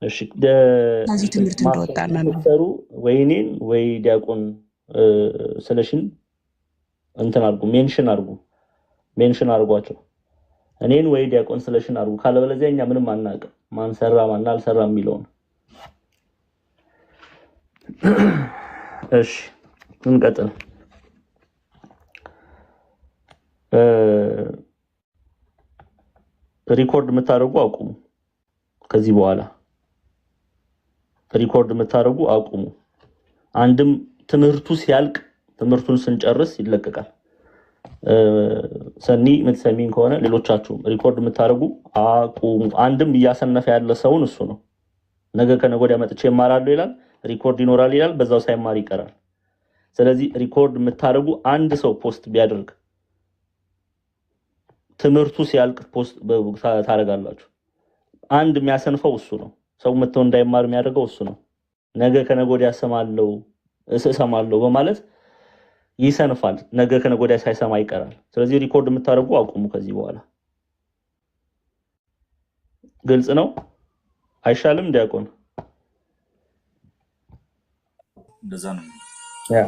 እሺ ከዚህ ትምህርት እንደወጣ ማስተሩ ወይኔን ወይ ዲያቆን ስለሽን እንትን አድርጉ ሜንሽን አድርጓቸው እኔን ወይ ዲያቆን ስለሽን አድርጉ ካለበለዚያ እኛ ምንም አናውቅም ማን ሰራ ማን አልሰራ የሚለው እሺ እንቀጥል ሪኮርድ የምታደርጉ አቁሙ ከዚህ በኋላ ሪኮርድ የምታደርጉ አቁሙ አንድም ትምህርቱ ሲያልቅ ትምህርቱን ስንጨርስ ይለቀቃል ሰኒ ምትሰሚን ከሆነ ሌሎቻችሁ ሪኮርድ የምታደርጉ አቁሙ አንድም እያሰነፈ ያለ ሰውን እሱ ነው ነገ ከነገ ወዲያ መጥቼ እማራለሁ ይላል ሪኮርድ ይኖራል ይላል በዛው ሳይማር ይቀራል ስለዚህ ሪኮርድ የምታደርጉ አንድ ሰው ፖስት ቢያደርግ ትምህርቱ ሲያልቅ ፖስት ታደርጋላችሁ አንድ የሚያሰንፈው እሱ ነው ሰው መተው እንዳይማር የሚያደርገው እሱ ነው ነገ ከነገ ወዲያ እሰማለሁ በማለት ይሰንፋል ነገ ከነገ ወዲያ ሳይሰማ ይቀራል ስለዚህ ሪኮርድ የምታደርጉ አቁሙ ከዚህ በኋላ ግልጽ ነው አይሻልም ዲያቆን እንደዛ ነው ያ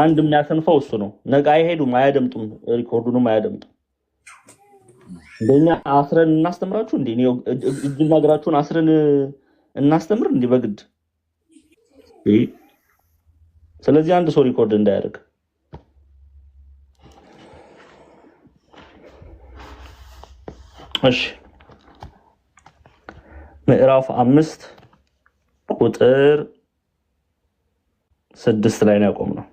አንድ የሚያሰንፈው እሱ ነው ነገ አይሄዱም አያደምጡም ሪኮርዱንም አያደምጡም እንደኛ አስረን እናስተምራችሁ እንዴ ነው እጅና እግራችሁን አስረን እናስተምር እንዴ በግድ ስለዚህ አንድ ሰው ሪኮርድ እንዳያደርግ እሺ ምዕራፍ 5 ቁጥር 6 ላይ ነው ያቆምነው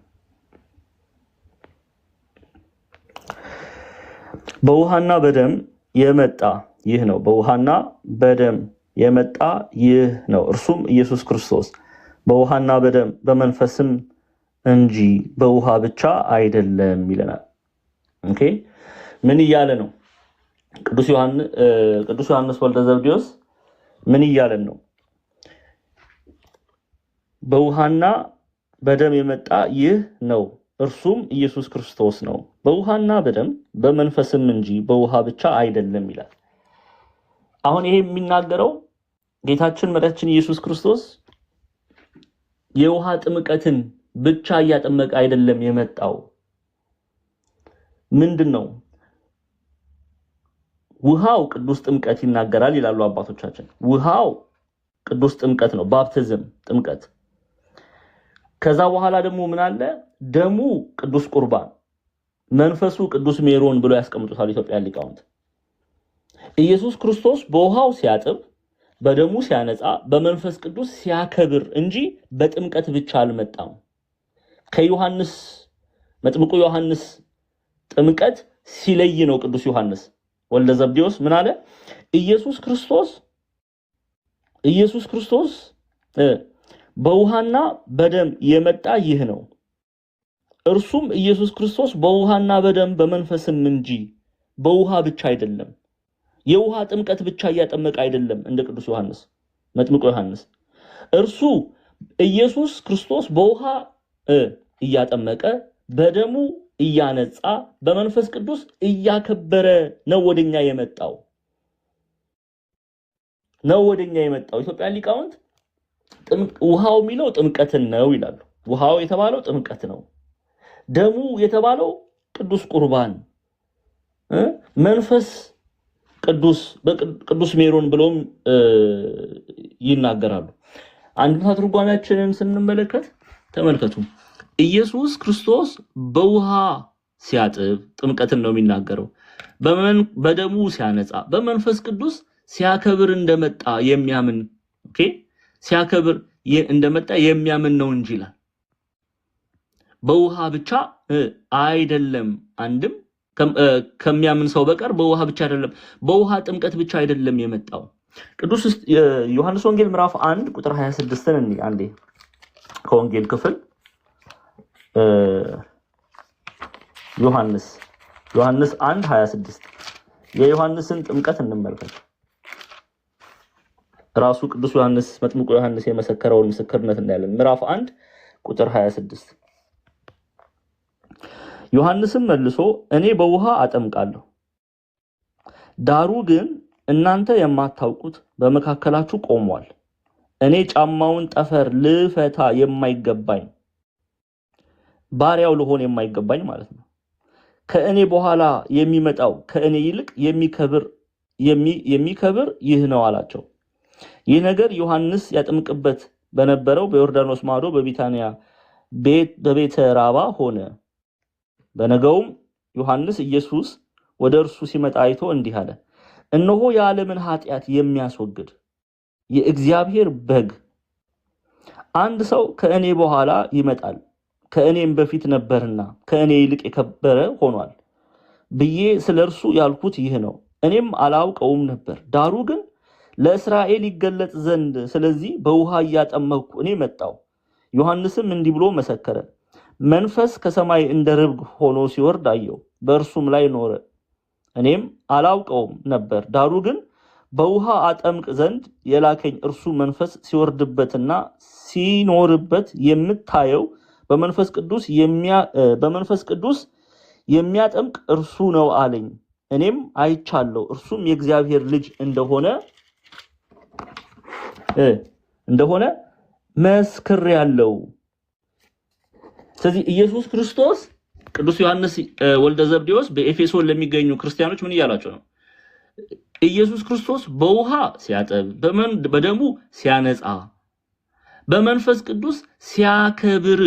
በውሃና በደም የመጣ ይህ ነው በውሃና በደም የመጣ ይህ ነው እርሱም ኢየሱስ ክርስቶስ በውሃና በደም በመንፈስም እንጂ በውሃ ብቻ አይደለም ይለናል ኦኬ ምን ይያለ ነው ቅዱስ ዮሐንስ ወልደ ዘብዴዎስ ምን ይያለን ነው በውሃና በደም የመጣ ይህ ነው እርሱም ኢየሱስ ክርስቶስ ነው በውሃና በደም በመንፈስም እንጂ በውሃ ብቻ አይደለም ይላል አሁን ይሄ የሚናገረው ጌታችን መድኃኒታችን ኢየሱስ ክርስቶስ የውሃ ጥምቀትን ብቻ እያጠመቀ አይደለም የመጣው ምንድነው ውሃው ቅዱስ ጥምቀት ይናገራል ይላሉ አባቶቻችን ውሃው ቅዱስ ጥምቀት ነው ባፕቲዝም ጥምቀት ከዛ በኋላ ደግሞ ምን አለ ደሙ ቅዱስ ቁርባን መንፈሱ ቅዱስ ሜሮን ብሎ ያስቀምጡታል ኢትዮጵያ ሊቃውንት ኢየሱስ ክርስቶስ በውሃው ሲያጥብ በደሙ ሲያነጻ በመንፈስ ቅዱስ ሲያከብር እንጂ በጥምቀት ብቻ አልመጣም ከዮሐንስ መጥምቁ ዮሐንስ ጥምቀት ሲለይ ነው ቅዱስ ዮሐንስ ወልደ ዘብዴዎስ ምን አለ ኢየሱስ ክርስቶስ በውሃና በደም የመጣ ይህ ነው እርሱም ኢየሱስ ክርስቶስ በውሃና በደም በመንፈስም እንጂ በውሃ ብቻ አይደለም የውሃ ጥምቀት ብቻ እያጠመቀ አይደለም እንደ ቅዱስ ዮሐንስ መጥምቁ ዮሐንስ እርሱ ኢየሱስ ክርስቶስ በውሃ እያጠመቀ በደሙ እያነጻ በመንፈስ ቅዱስ እያከበረ ነው ወደኛ የመጣው ኢትዮጵያ ሊቃውንት ውሃው የሚለው ጥምቀትን ነው ይላሉ ውሃው የተባለው ጥምቀት ነው ደሙ የተባለው ቅዱስ ቁርባን መንፈስ ቅዱስ ሜሮን ብሎም ይናገራሉ አንዱን ትርጓሜያችንን ስንመለከት ተመልከቱ ኢየሱስ ክርስቶስ በውሃ ሲያጥብ ጥምቀትን ነው የሚናገረው በደሙ ሲያነጻ በመንፈስ ቅዱስ ሲያከብር እንደመጣ የሚያምን ኦኬ ሲያከብር እንደመጣ የሚያምን ነው እንጂ ይላል በውሃ ብቻ አይደለም አንድም ከሚያምን ሰው በቀር በውሃ ብቻ አይደለም በውሃ ጥምቀት ብቻ አይደለም የመጣው ቅዱስ ዮሐንስ ወንጌል ምዕራፍ 1 ቁጥር 26ን እንይ አንዴ ከወንጌል ክፍል ዮሐንስ 1:26 የዮሐንስን ጥምቀት እንመልከት ራሱ ቅዱስ ዮሐንስ መጥምቁ ዮሐንስ የመሰከረውን ምስክርነት እናያለን ምዕራፍ 1 ቁጥር 26 ዮሐንስም መልሶ እኔ በውሃ አጠምቃለሁ ዳሩ ግን እናንተ የማታውቁት በመካከላችሁ ቆሟል። እኔ ጫማውን ጠፈር ልፈታ የማይገባኝ ባሪያው ልሆን የማይገባኝ ማለት ነው። ከእኔ በኋላ የሚመጣው ከእኔ ይልቅ የሚከብር ይህ ነው አላቸው። ይህ ነገር ዮሐንስ ያጠምቅበት በነበረው በዮርዳኖስ ማዶ በቢታንያ በቤተ ራባ ሆነ። በነገውም ዮሐንስ ኢየሱስ ወደ እርሱ ሲመጣ አይቶ እንዲህ አለ፣ እነሆ የዓለምን ኃጢአት የሚያስወግድ የእግዚአብሔር በግ። አንድ ሰው ከእኔ በኋላ ይመጣል፣ ከእኔም በፊት ነበርና ከእኔ ይልቅ የከበረ ሆኗል ብዬ ስለ እርሱ ያልኩት ይህ ነው። እኔም አላውቀውም ነበር፣ ዳሩ ግን ለእስራኤል ይገለጥ ዘንድ ስለዚህ በውሃ እያጠመቅኩ እኔ መጣሁ። ዮሐንስም እንዲህ ብሎ መሰከረ፣ መንፈስ ከሰማይ እንደ ርግብ ሆኖ ሲወርድ አየሁ፣ በእርሱም ላይ ኖረ። እኔም አላውቀውም ነበር፣ ዳሩ ግን በውሃ አጠምቅ ዘንድ የላከኝ እርሱ መንፈስ ሲወርድበትና ሲኖርበት የምታየው በመንፈስ ቅዱስ የሚያጠምቅ እርሱ ነው አለኝ። እኔም አይቻለሁ፣ እርሱም የእግዚአብሔር ልጅ እንደሆነ መስክሬአለሁ። ስለዚህ ኢየሱስ ክርስቶስ ቅዱስ ዮሐንስ ወልደ ዘብዴዎስ በኤፌሶን ለሚገኙ ክርስቲያኖች ምን እያላቸው ነው? ኢየሱስ ክርስቶስ በውሃ ሲያጠብ፣ በደሙ ሲያነጻ፣ በመንፈስ ቅዱስ ሲያከብር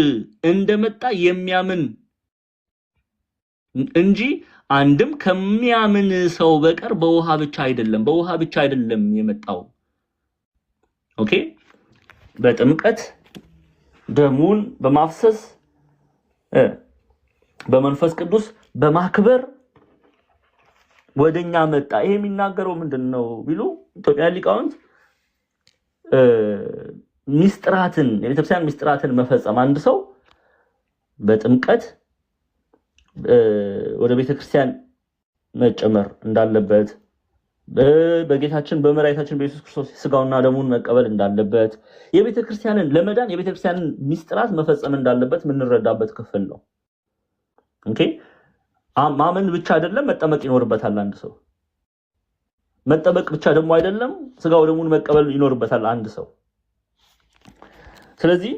እንደመጣ የሚያምን እንጂ አንድም ከሚያምን ሰው በቀር በውሃ ብቻ አይደለም የመጣው። ኦኬ፣ በጥምቀት ደሙን በማፍሰስ በመንፈስ ቅዱስ በማክበር ወደኛ መጣ። ይሄ የሚናገረው ምንድነው ቢሉ ኢትዮጵያ ሊቃውንት የቤተክርስቲያን ሚስጥራትን መፈጸም አንድ ሰው በጥምቀት ወደ ቤተክርስቲያን መጨመር እንዳለበት፣ በጌታችን በመድኃኒታችን በኢየሱስ ክርስቶስ ስጋውና ደሙን መቀበል እንዳለበት፣ የቤተክርስቲያንን ለመዳን የቤተክርስቲያንን ሚስጥራት መፈጸም እንዳለበት የምንረዳበት ክፍል ነው። ኦኬ፣ ማመን ብቻ አይደለም መጠመቅ ይኖርበታል። አንድ ሰው መጠመቅ ብቻ ደግሞ አይደለም ስጋው ደሙን መቀበል ይኖርበታል አንድ ሰው። ስለዚህ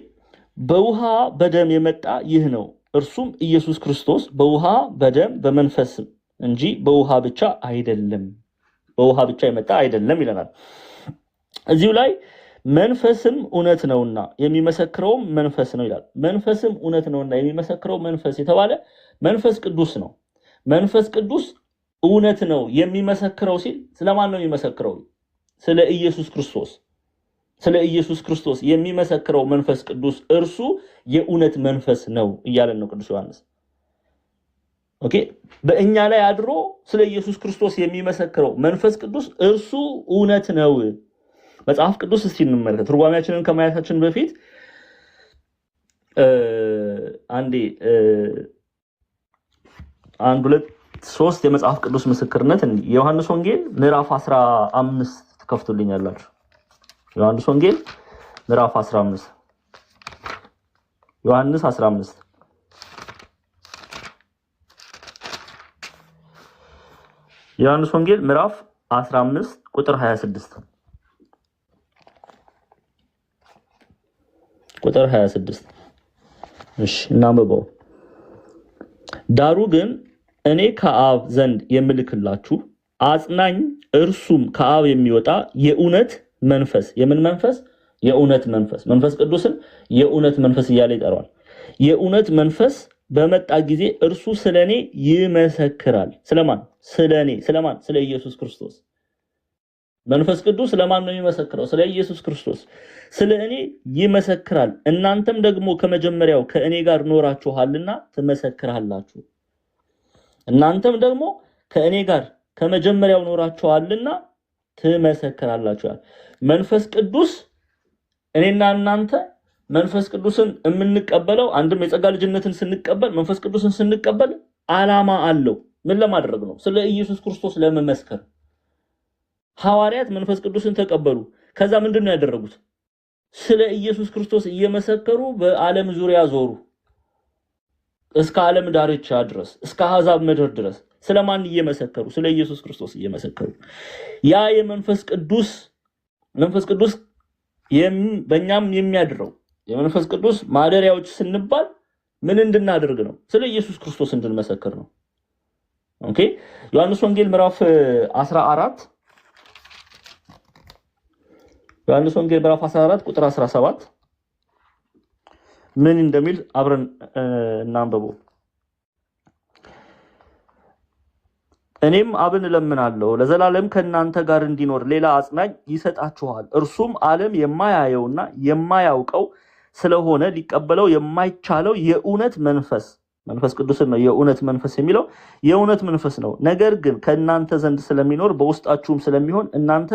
በውሃ በደም የመጣ ይህ ነው፣ እርሱም ኢየሱስ ክርስቶስ በውሃ በደም በመንፈስ እንጂ በውሃ ብቻ የመጣ አይደለም ይለናል። እዚሁ ላይ መንፈስም እውነት ነውና የሚመሰክረውም መንፈስ ነው ይላል። መንፈስም እውነት ነውና የሚመሰክረው መንፈስ የተባለ መንፈስ ቅዱስ ነው። መንፈስ ቅዱስ እውነት ነው የሚመሰክረው ሲል ስለማን ነው የሚመሰክረው? ስለ ኢየሱስ ክርስቶስ የሚመሰክረው መንፈስ ቅዱስ እርሱ የእውነት መንፈስ ነው እያለን ነው ቅዱስ ዮሐንስ። ኦኬ፣ በእኛ ላይ አድሮ ስለ ኢየሱስ ክርስቶስ የሚመሰክረው መንፈስ ቅዱስ እርሱ እውነት ነው። መጽሐፍ ቅዱስ እስቲ እንመልከት። ትርጓሜያችንን ከማየታችን በፊት አንድ ሁለት ሶስት የመጽሐፍ ቅዱስ ምስክርነት የዮሐንስ ወንጌል ምዕራፍ 15 ተከፍቱልኛላችሁ። ዮሐንስ ወንጌል ምዕራፍ 15 ዮሐንስ 15 ዮሐንስ ወንጌል ምዕራፍ 15 ቁጥር 26 ቁጥር 26 እሺ እናንብበው። ዳሩ ግን እኔ ከአብ ዘንድ የምልክላችሁ አጽናኝ እርሱም ከአብ የሚወጣ የእውነት መንፈስ። የምን መንፈስ? የእውነት መንፈስ። መንፈስ ቅዱስን የእውነት መንፈስ እያለ ይጠራዋል። የእውነት መንፈስ በመጣ ጊዜ እርሱ ስለኔ ይመሰክራል። ስለማን? ስለኔ። ስለማን? ስለ ኢየሱስ ክርስቶስ። መንፈስ ቅዱስ ለማን ነው የሚመሰክረው? ስለ ኢየሱስ ክርስቶስ። ስለ እኔ ይመሰክራል። እናንተም ደግሞ ከመጀመሪያው ከእኔ ጋር ኖራችኋልና ትመሰክራላችሁ። እናንተም ደግሞ ከእኔ ጋር ከመጀመሪያው ኖራችኋልና ትመሰክራላችሁ። መንፈስ ቅዱስ እኔና እናንተ መንፈስ ቅዱስን የምንቀበለው አንድም የጸጋ ልጅነትን ስንቀበል መንፈስ ቅዱስን ስንቀበል ዓላማ አለው። ምን ለማድረግ ነው? ስለ ኢየሱስ ክርስቶስ ለመመስከር። ሐዋርያት መንፈስ ቅዱስን ተቀበሉ። ከዛ ምንድነው ያደረጉት? ስለ ኢየሱስ ክርስቶስ እየመሰከሩ በዓለም ዙሪያ ዞሩ። እስከ ዓለም ዳርቻ ድረስ፣ እስከ አሕዛብ ምድር ድረስ ስለማን እየመሰከሩ? ስለ ኢየሱስ ክርስቶስ እየመሰከሩ። ያ የመንፈስ ቅዱስ በእኛም የሚያድረው የመንፈስ ቅዱስ ማደሪያዎች ስንባል ምን እንድናደርግ ነው? ስለ ኢየሱስ ክርስቶስ እንድንመሰክር ነው። ኦኬ። ዮሐንስ ወንጌል ምዕራፍ 14 ቁጥር 17 ምን እንደሚል አብረን እናንብበው። እኔም አብን እለምናለሁ ለዘላለም ከእናንተ ጋር እንዲኖር ሌላ አጽናኝ ይሰጣችኋል፣ እርሱም ዓለም የማያየውና የማያውቀው ስለሆነ ሊቀበለው የማይቻለው የእውነት መንፈስ ቅዱስን ነው የእውነት መንፈስ የሚለው የእውነት መንፈስ ነው። ነገር ግን ከእናንተ ዘንድ ስለሚኖር በውስጣችሁም ስለሚሆን እናንተ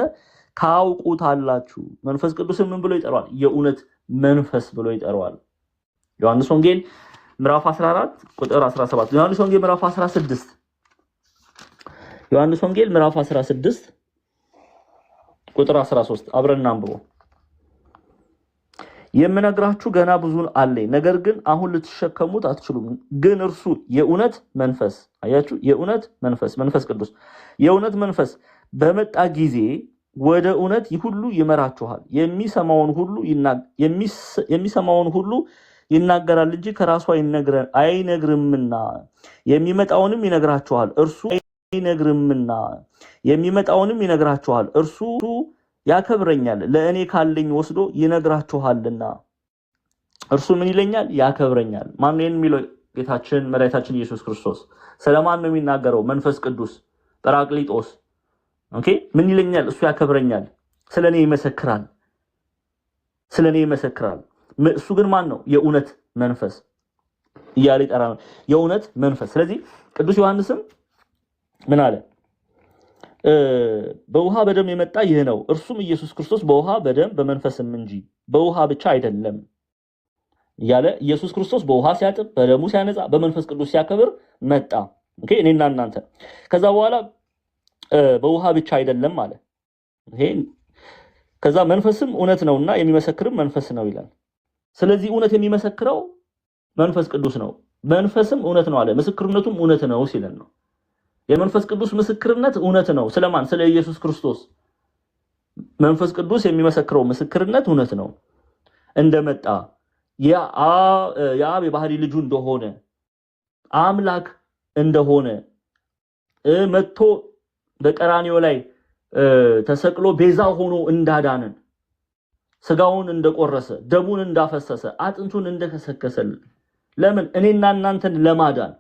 ታውቁታላችሁ። መንፈስ ቅዱስን ምን ብሎ ይጠራዋል? የእውነት መንፈስ ብሎ ይጠራዋል። ዮሐንስ ወንጌል ምዕራፍ 14 ቁጥር 17፣ ዮሐንስ ወንጌል ምዕራፍ 16 ቁጥር 13 አብረን እናንብበው። የምነግራችሁ ገና ብዙ አለኝ፣ ነገር ግን አሁን ልትሸከሙት አትችሉም። ግን እርሱ የእውነት መንፈስ፣ አያችሁ፣ የእውነት መንፈስ ቅዱስ የእውነት መንፈስ በመጣ ጊዜ ወደ እውነት ሁሉ ይመራችኋል። የሚሰማውን ሁሉ ይናገራል እንጂ ከራሱ አይነግርምና የሚመጣውንም ይነግራችኋል። እርሱ ያከብረኛል፣ ለእኔ ካለኝ ወስዶ ይነግራችኋልና። እርሱ ምን ይለኛል? ያከብረኛል። ማን ነው የሚለው? ጌታችን መድኃኒታችን ኢየሱስ ክርስቶስ። ስለማን ነው የሚናገረው? መንፈስ ቅዱስ ጰራቅሊጦስ። ኦኬ። ምን ይለኛል? እሱ ያከብረኛል፣ ስለኔ ይመሰክራል። እሱ ግን ማን ነው? የእውነት መንፈስ እያለ ይጠራል። የእውነት መንፈስ። ስለዚህ ቅዱስ ዮሐንስም ምን አለ? በውሃ በደም የመጣ ይህ ነው፣ እርሱም ኢየሱስ ክርስቶስ በውሃ በደም በመንፈስም እንጂ በውሃ ብቻ አይደለም እያለ ኢየሱስ ክርስቶስ በውሃ ሲያጥብ፣ በደሙ ሲያነጻ፣ በመንፈስ ቅዱስ ሲያከብር መጣ። ኦኬ። እኔና እናንተ ከዛ በኋላ በውሃ ብቻ አይደለም አለ። ከዛ መንፈስም እውነት ነውና የሚመሰክርም መንፈስ ነው ይላል። ስለዚህ እውነት የሚመሰክረው መንፈስ ቅዱስ ነው፣ መንፈስም እውነት ነው አለ። ምስክርነቱም እውነት ነው ሲለን ነው። የመንፈስ ቅዱስ ምስክርነት እውነት ነው። ስለማን? ስለ ኢየሱስ ክርስቶስ። መንፈስ ቅዱስ የሚመሰክረው ምስክርነት እውነት ነው። እንደመጣ የአብ የባህሪ ልጁ እንደሆነ አምላክ እንደሆነ መጥቶ በቀራንዮ ላይ ተሰቅሎ ቤዛ ሆኖ እንዳዳነን፣ ስጋውን እንደቆረሰ፣ ደሙን እንዳፈሰሰ፣ አጥንቱን እንደከሰከሰልን፣ ለምን? እኔና እናንተን ለማዳን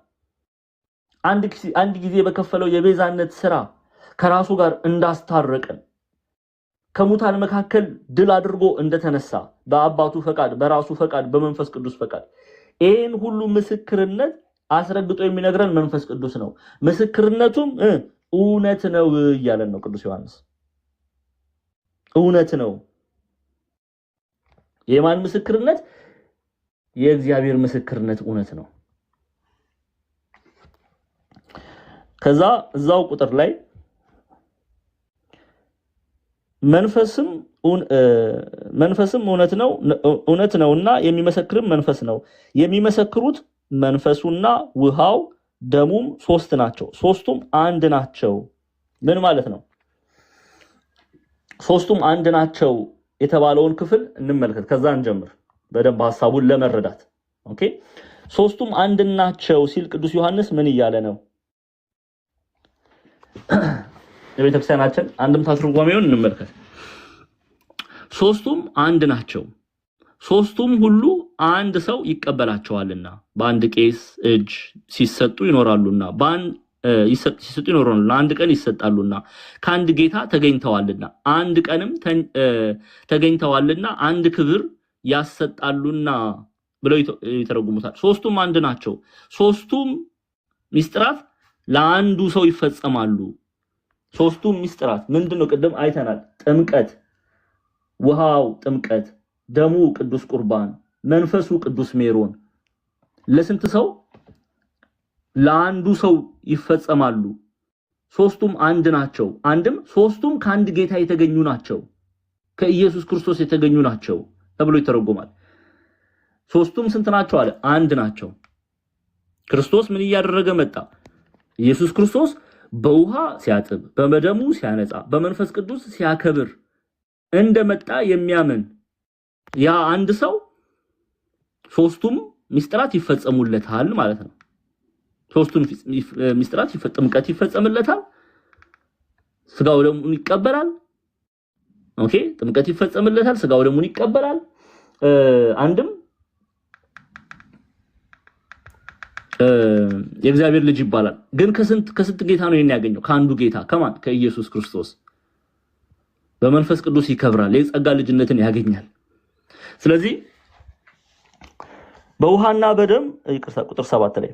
አንድ ጊዜ በከፈለው የቤዛነት ስራ ከራሱ ጋር እንዳስታረቀን፣ ከሙታን መካከል ድል አድርጎ እንደተነሳ በአባቱ ፈቃድ፣ በራሱ ፈቃድ፣ በመንፈስ ቅዱስ ፈቃድ፣ ይህን ሁሉ ምስክርነት አስረግጦ የሚነግረን መንፈስ ቅዱስ ነው። ምስክርነቱም እውነት ነው እያለን ነው ቅዱስ ዮሐንስ። እውነት ነው። የማን ምስክርነት? የእግዚአብሔር ምስክርነት እውነት ነው። ከዛ እዛው ቁጥር ላይ መንፈስም እውነት ነውና የሚመሰክርም መንፈስ ነው። የሚመሰክሩት መንፈሱና ውሃው ደሙም ሶስት ናቸው፣ ሶስቱም አንድ ናቸው። ምን ማለት ነው? ሶስቱም አንድ ናቸው የተባለውን ክፍል እንመልከት። ከዛ እንጀምር በደንብ ሐሳቡን ለመረዳት። ኦኬ። ሶስቱም አንድ ናቸው ሲል ቅዱስ ዮሐንስ ምን እያለ ነው? የቤተክርስቲያናችን አንድምታ ትርጓሜውን እንመልከት። ሶስቱም አንድ ናቸው፣ ሶስቱም ሁሉ አንድ ሰው ይቀበላቸዋልና በአንድ ቄስ እጅ ሲሰጡ ይኖራሉና አንድ ቀን ይሰጣሉና ከአንድ ጌታ ተገኝተዋልና አንድ ቀንም ተገኝተዋልና አንድ ክብር ያሰጣሉና ብለው ይተረጉሙታል። ሶስቱም አንድ ናቸው። ሶስቱም ሚስጥራት ለአንዱ ሰው ይፈጸማሉ። ሶስቱም ሚስጥራት ምንድነው? ቅድም አይተናል። ጥምቀት፣ ውሃው ጥምቀት፣ ደሙ ቅዱስ ቁርባን፣ መንፈሱ ቅዱስ ሜሮን ለስንት ሰው? ለአንዱ ሰው ይፈጸማሉ። ሶስቱም አንድ ናቸው። አንድም ሶስቱም ከአንድ ጌታ የተገኙ ናቸው፣ ከኢየሱስ ክርስቶስ የተገኙ ናቸው ተብሎ ይተረጎማል። ሶስቱም ስንት ናቸው አለ? አንድ ናቸው። ክርስቶስ ምን እያደረገ መጣ? ኢየሱስ ክርስቶስ በውሃ ሲያጥብ፣ በደሙ ሲያነጻ፣ በመንፈስ ቅዱስ ሲያከብር እንደመጣ የሚያምን ያ አንድ ሰው ሶስቱም ሚስጥራት ይፈጸሙለታል ማለት ነው። ሶስቱም ሚስጥራት ጥምቀት ይፈጸምለታል፣ ስጋው ደሙን ይቀበላል። ኦኬ፣ ጥምቀት ይፈጸምለታል፣ ስጋው ደሙን ይቀበላል። አንድም የእግዚአብሔር ልጅ ይባላል። ግን ከስንት ጌታ ነው ያገኘው? ከአንዱ ጌታ። ከማን? ከኢየሱስ ክርስቶስ። በመንፈስ ቅዱስ ይከብራል፣ የጸጋ ልጅነትን ያገኛል። ስለዚህ በውሃና በደም ይቅርታ፣ ቁጥር 7 ላይ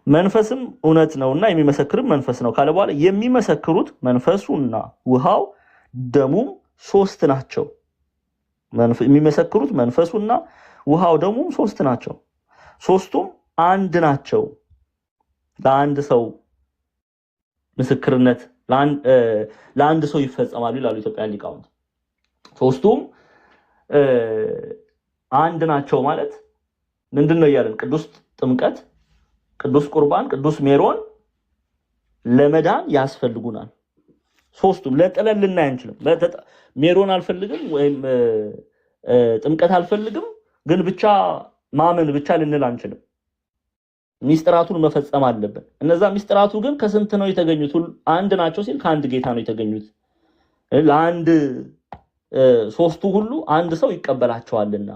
መንፈስም እውነት ነውና የሚመሰክርም መንፈስ ነው ካለ በኋላ የሚመሰክሩት መንፈሱና ውሃው ደሙም ሶስት ናቸው። የሚመሰክሩት መንፈሱና ውሃው ደሙም ሶስት ናቸው፣ ሶስቱም አንድ ናቸው። ለአንድ ሰው ምስክርነት ለአንድ ሰው ይፈጸማሉ ይላሉ ኢትዮጵያውያን ሊቃውንት። ሶስቱም አንድ ናቸው ማለት ምንድነው እያለን? ቅዱስ ጥምቀት፣ ቅዱስ ቁርባን፣ ቅዱስ ሜሮን ለመዳን ያስፈልጉናል። ሶስቱም ለጥለን ልናይ አንችልም። ሜሮን አልፈልግም ወይም ጥምቀት አልፈልግም ግን ብቻ ማመን ብቻ ልንል አንችልም። ሚስጥራቱን መፈጸም አለብን። እነዛ ሚስጥራቱ ግን ከስንት ነው የተገኙት? አንድ ናቸው ሲል ከአንድ ጌታ ነው የተገኙት። ለአንድ ሶስቱ ሁሉ አንድ ሰው ይቀበላቸዋልና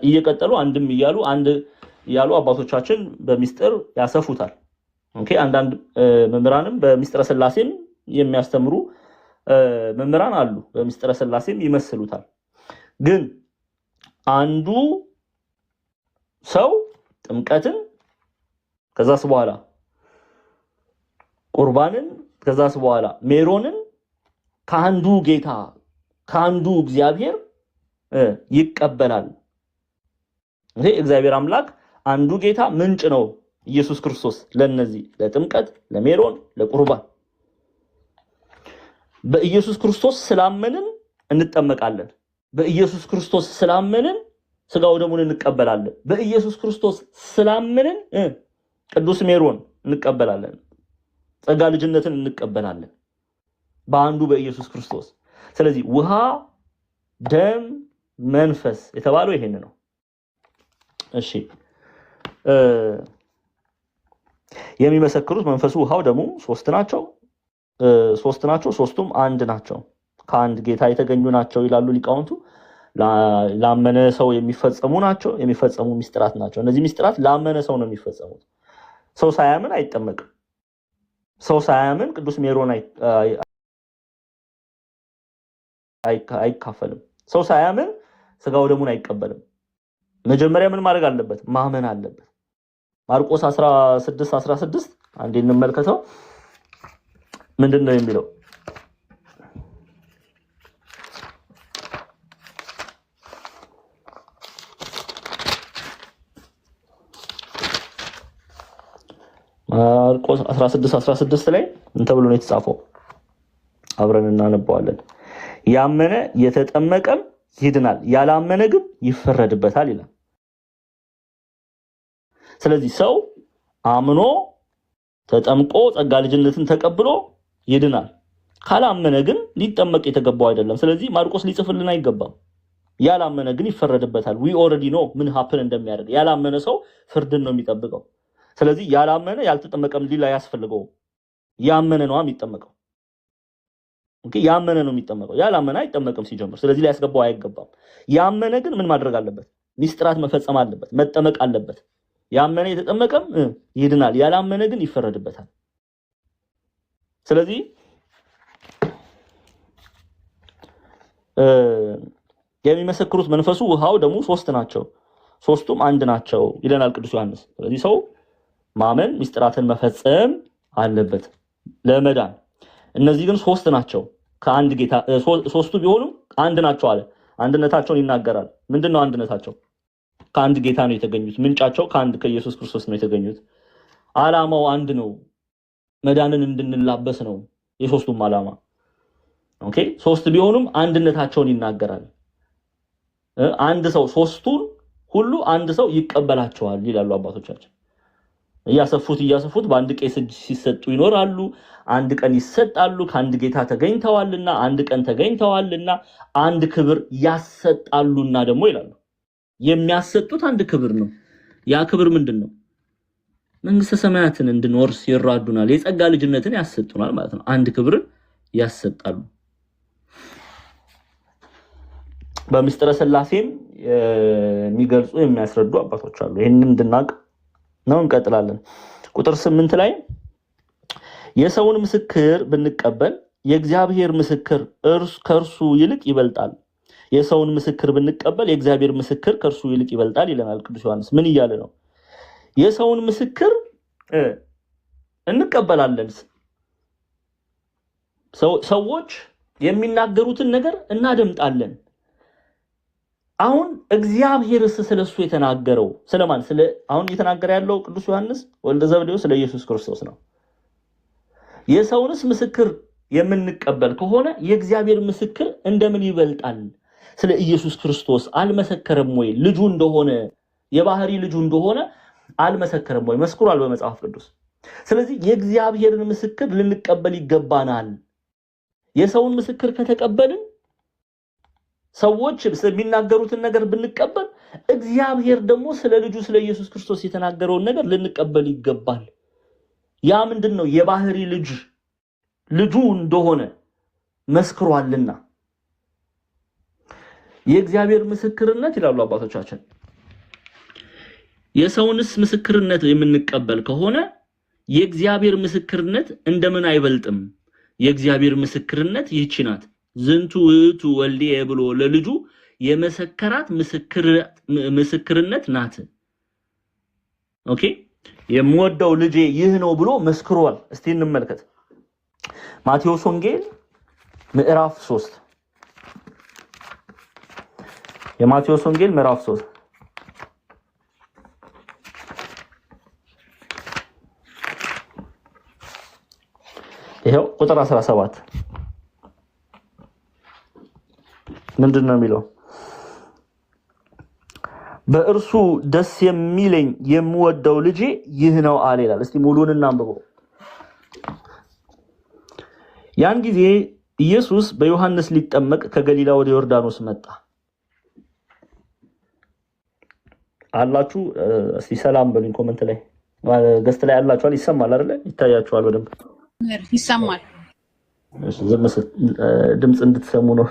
እየቀጠሉ አንድም እያሉ አንድ እያሉ አባቶቻችን በሚስጥር ያሰፉታል። ኦኬ፣ አንዳንድ መምህራንም በሚስጥረ ሥላሴም የሚያስተምሩ መምህራን አሉ። በሚስጥረ ሥላሴም ይመስሉታል። ግን አንዱ ሰው ጥምቀትን ከዛስ በኋላ ቁርባንን ከዛስ በኋላ ሜሮንን ከአንዱ ጌታ ከአንዱ እግዚአብሔር ይቀበላል። ይሄ እግዚአብሔር አምላክ አንዱ ጌታ ምንጭ ነው ኢየሱስ ክርስቶስ ለነዚህ ለጥምቀት፣ ለሜሮን፣ ለቁርባን። በኢየሱስ ክርስቶስ ስላመንን እንጠመቃለን። በኢየሱስ ክርስቶስ ስላመንን ስጋው ደሙን እንቀበላለን። በኢየሱስ ክርስቶስ ስላመንን ቅዱስ ሜሮን እንቀበላለን። ጸጋ ልጅነትን እንቀበላለን በአንዱ በኢየሱስ ክርስቶስ። ስለዚህ ውሃ፣ ደም፣ መንፈስ የተባለው ይሄን ነው። እሺ፣ የሚመሰክሩት መንፈሱ፣ ውሃው፣ ደሙ ሶስት ናቸው። ሶስቱም አንድ ናቸው፣ ከአንድ ጌታ የተገኙ ናቸው ይላሉ ሊቃውንቱ። ላመነ ሰው የሚፈጸሙ ናቸው፣ የሚፈጸሙ ሚስጥራት ናቸው። እነዚህ ሚስጥራት ላመነ ሰው ነው የሚፈጸሙት። ሰው ሳያምን አይጠመቅም። ሰው ሳያምን ቅዱስ ሜሮን አይካፈልም። ሰው ሳያምን ስጋው ደሙን አይቀበልም። መጀመሪያ ምን ማድረግ አለበት? ማመን አለበት። ማርቆስ 16:16 አንዴ እንመልከተው። ምንድነው የሚለው? ማርቆስ 16:16 ላይ ምን ተብሎ ነው የተጻፈው? አብረን እናነባዋለን። ያመነ የተጠመቀም ይድናል፣ ያላመነ ግን ይፈረድበታል ይላል። ስለዚህ ሰው አምኖ ተጠምቆ ጸጋ ልጅነትን ተቀብሎ ይድናል። ካላመነ ግን ሊጠመቅ የተገባው አይደለም። ስለዚህ ማርቆስ ሊጽፍልን አይገባም። ያላመነ ግን ይፈረድበታል። ዊ ኦልሬዲ ኖ ምን ሀፕን እንደሚያደርግ። ያላመነ ሰው ፍርድን ነው የሚጠብቀው። ስለዚህ ያላመነ ያልተጠመቀም ሊል አያስፈልገውም። ያመነ ነው የሚጠመቀው። ኦኬ፣ ያመነ ነው የሚጠመቀው። ያላመነ አይጠመቅም ሲጀምር። ስለዚህ ሊያስገባው አይገባም። ያመነ ግን ምን ማድረግ አለበት? ሚስጥራት መፈጸም አለበት፣ መጠመቅ አለበት። ያመነ የተጠመቀም ይድናል፣ ያላመነ ግን ይፈረድበታል። ስለዚህ የሚመሰክሩት መንፈሱ፣ ውሃው፣ ደሙ ሶስት ናቸው፣ ሶስቱም አንድ ናቸው ይለናል ቅዱስ ዮሐንስ። ስለዚህ ሰው ማመን ሚስጥራትን መፈጸም አለበት ለመዳን። እነዚህ ግን ሶስት ናቸው ከአንድ ጌታ። ሶስቱ ቢሆኑም አንድ ናቸው አለ። አንድነታቸውን ይናገራል። ምንድነው አንድነታቸው? ከአንድ ጌታ ነው የተገኙት። ምንጫቸው ከአንድ ከኢየሱስ ክርስቶስ ነው የተገኙት። ዓላማው አንድ ነው። መዳንን እንድንላበስ ነው የሶስቱም ዓላማ። ኦኬ፣ ሶስት ቢሆኑም አንድነታቸውን ይናገራል። አንድ ሰው ሶስቱን ሁሉ አንድ ሰው ይቀበላቸዋል ይላሉ አባቶቻችን። እያሰፉት በአንድ ቄስ እጅ ሲሰጡ ይኖራሉ። አንድ ቀን ይሰጣሉ። ከአንድ ጌታ ተገኝተዋልና አንድ ቀን ተገኝተዋልና አንድ ክብር ያሰጣሉና ደግሞ ይላሉ። የሚያሰጡት አንድ ክብር ነው። ያ ክብር ምንድነው? መንግስተ ሰማያትን እንድንወርስ ይራዱናል። የጸጋ ልጅነትን ያሰጡናል ማለት ነው። አንድ ክብር ያሰጣሉ። በሚስጥረ ሥላሴም የሚገልጹ የሚያስረዱ አባቶች አሉ። ይሄንን እንድናቅ ነው። እንቀጥላለን። ቁጥር 8 ላይ የሰውን ምስክር ብንቀበል የእግዚአብሔር ምስክር ከእርሱ ይልቅ ይበልጣል። የሰውን ምስክር ብንቀበል የእግዚአብሔር ምስክር ከእርሱ ይልቅ ይበልጣል ይለናል ቅዱስ ዮሐንስ። ምን እያለ ነው? የሰውን ምስክር እንቀበላለን። ሰዎች የሚናገሩትን ነገር እናደምጣለን። አሁን እግዚአብሔርስ ስለሱ የተናገረው ስለማን? አሁን እየተናገረ ያለው ቅዱስ ዮሐንስ ወልደ ዘብዴዎስ ስለ ኢየሱስ ክርስቶስ ነው። የሰውንስ ምስክር የምንቀበል ከሆነ የእግዚአብሔር ምስክር እንደምን ይበልጣል? ስለ ኢየሱስ ክርስቶስ አልመሰከረም ወይ? ልጁ እንደሆነ የባህሪ ልጁ እንደሆነ አልመሰከረም ወይ? መስክሯል በመጽሐፍ ቅዱስ። ስለዚህ የእግዚአብሔርን ምስክር ልንቀበል ይገባናል። የሰውን ምስክር ከተቀበልን ሰዎች የሚናገሩትን ነገር ብንቀበል እግዚአብሔር ደግሞ ስለ ልጁ ስለ ኢየሱስ ክርስቶስ የተናገረውን ነገር ልንቀበል ይገባል። ያ ምንድነው? የባህሪ ልጁ እንደሆነ መስክሯልና። የእግዚአብሔር ምስክርነት ይላሉ አባቶቻችን። የሰውንስ ምስክርነት የምንቀበል ከሆነ የእግዚአብሔር ምስክርነት እንደምን አይበልጥም? የእግዚአብሔር ምስክርነት ይህች ናት፣ ዝንቱ ውእቱ ወልድየ ብሎ ለልጁ የመሰከራት ምስክርነት ናት። ኦኬ፣ የምወደው ልጄ ይህ ነው ብሎ መስክሯል። እስቲ እንመልከት። ማቴዎስ ወንጌል ምዕራፍ 3 የማቴዎስ ወንጌል ምዕራፍ 3 ይሄው ቁጥር 17 ምንድነው የሚለው? በእርሱ ደስ የሚለኝ የምወደው ልጄ ይህ ነው አለ ይላል። እስቲ ሙሉን እናንብበው። ያን ጊዜ ኢየሱስ በዮሐንስ ሊጠመቅ ከገሊላ ወደ ዮርዳኖስ መጣ። አላችሁ? እስቲ ሰላም በሉኝ ኮሜንት ላይ ገስት ላይ አላችኋል? ይሰማል አይደል? ይታያችኋል? በደንብ ይሰማል። እሺ፣ ድምጽ እንድትሰሙ ነው።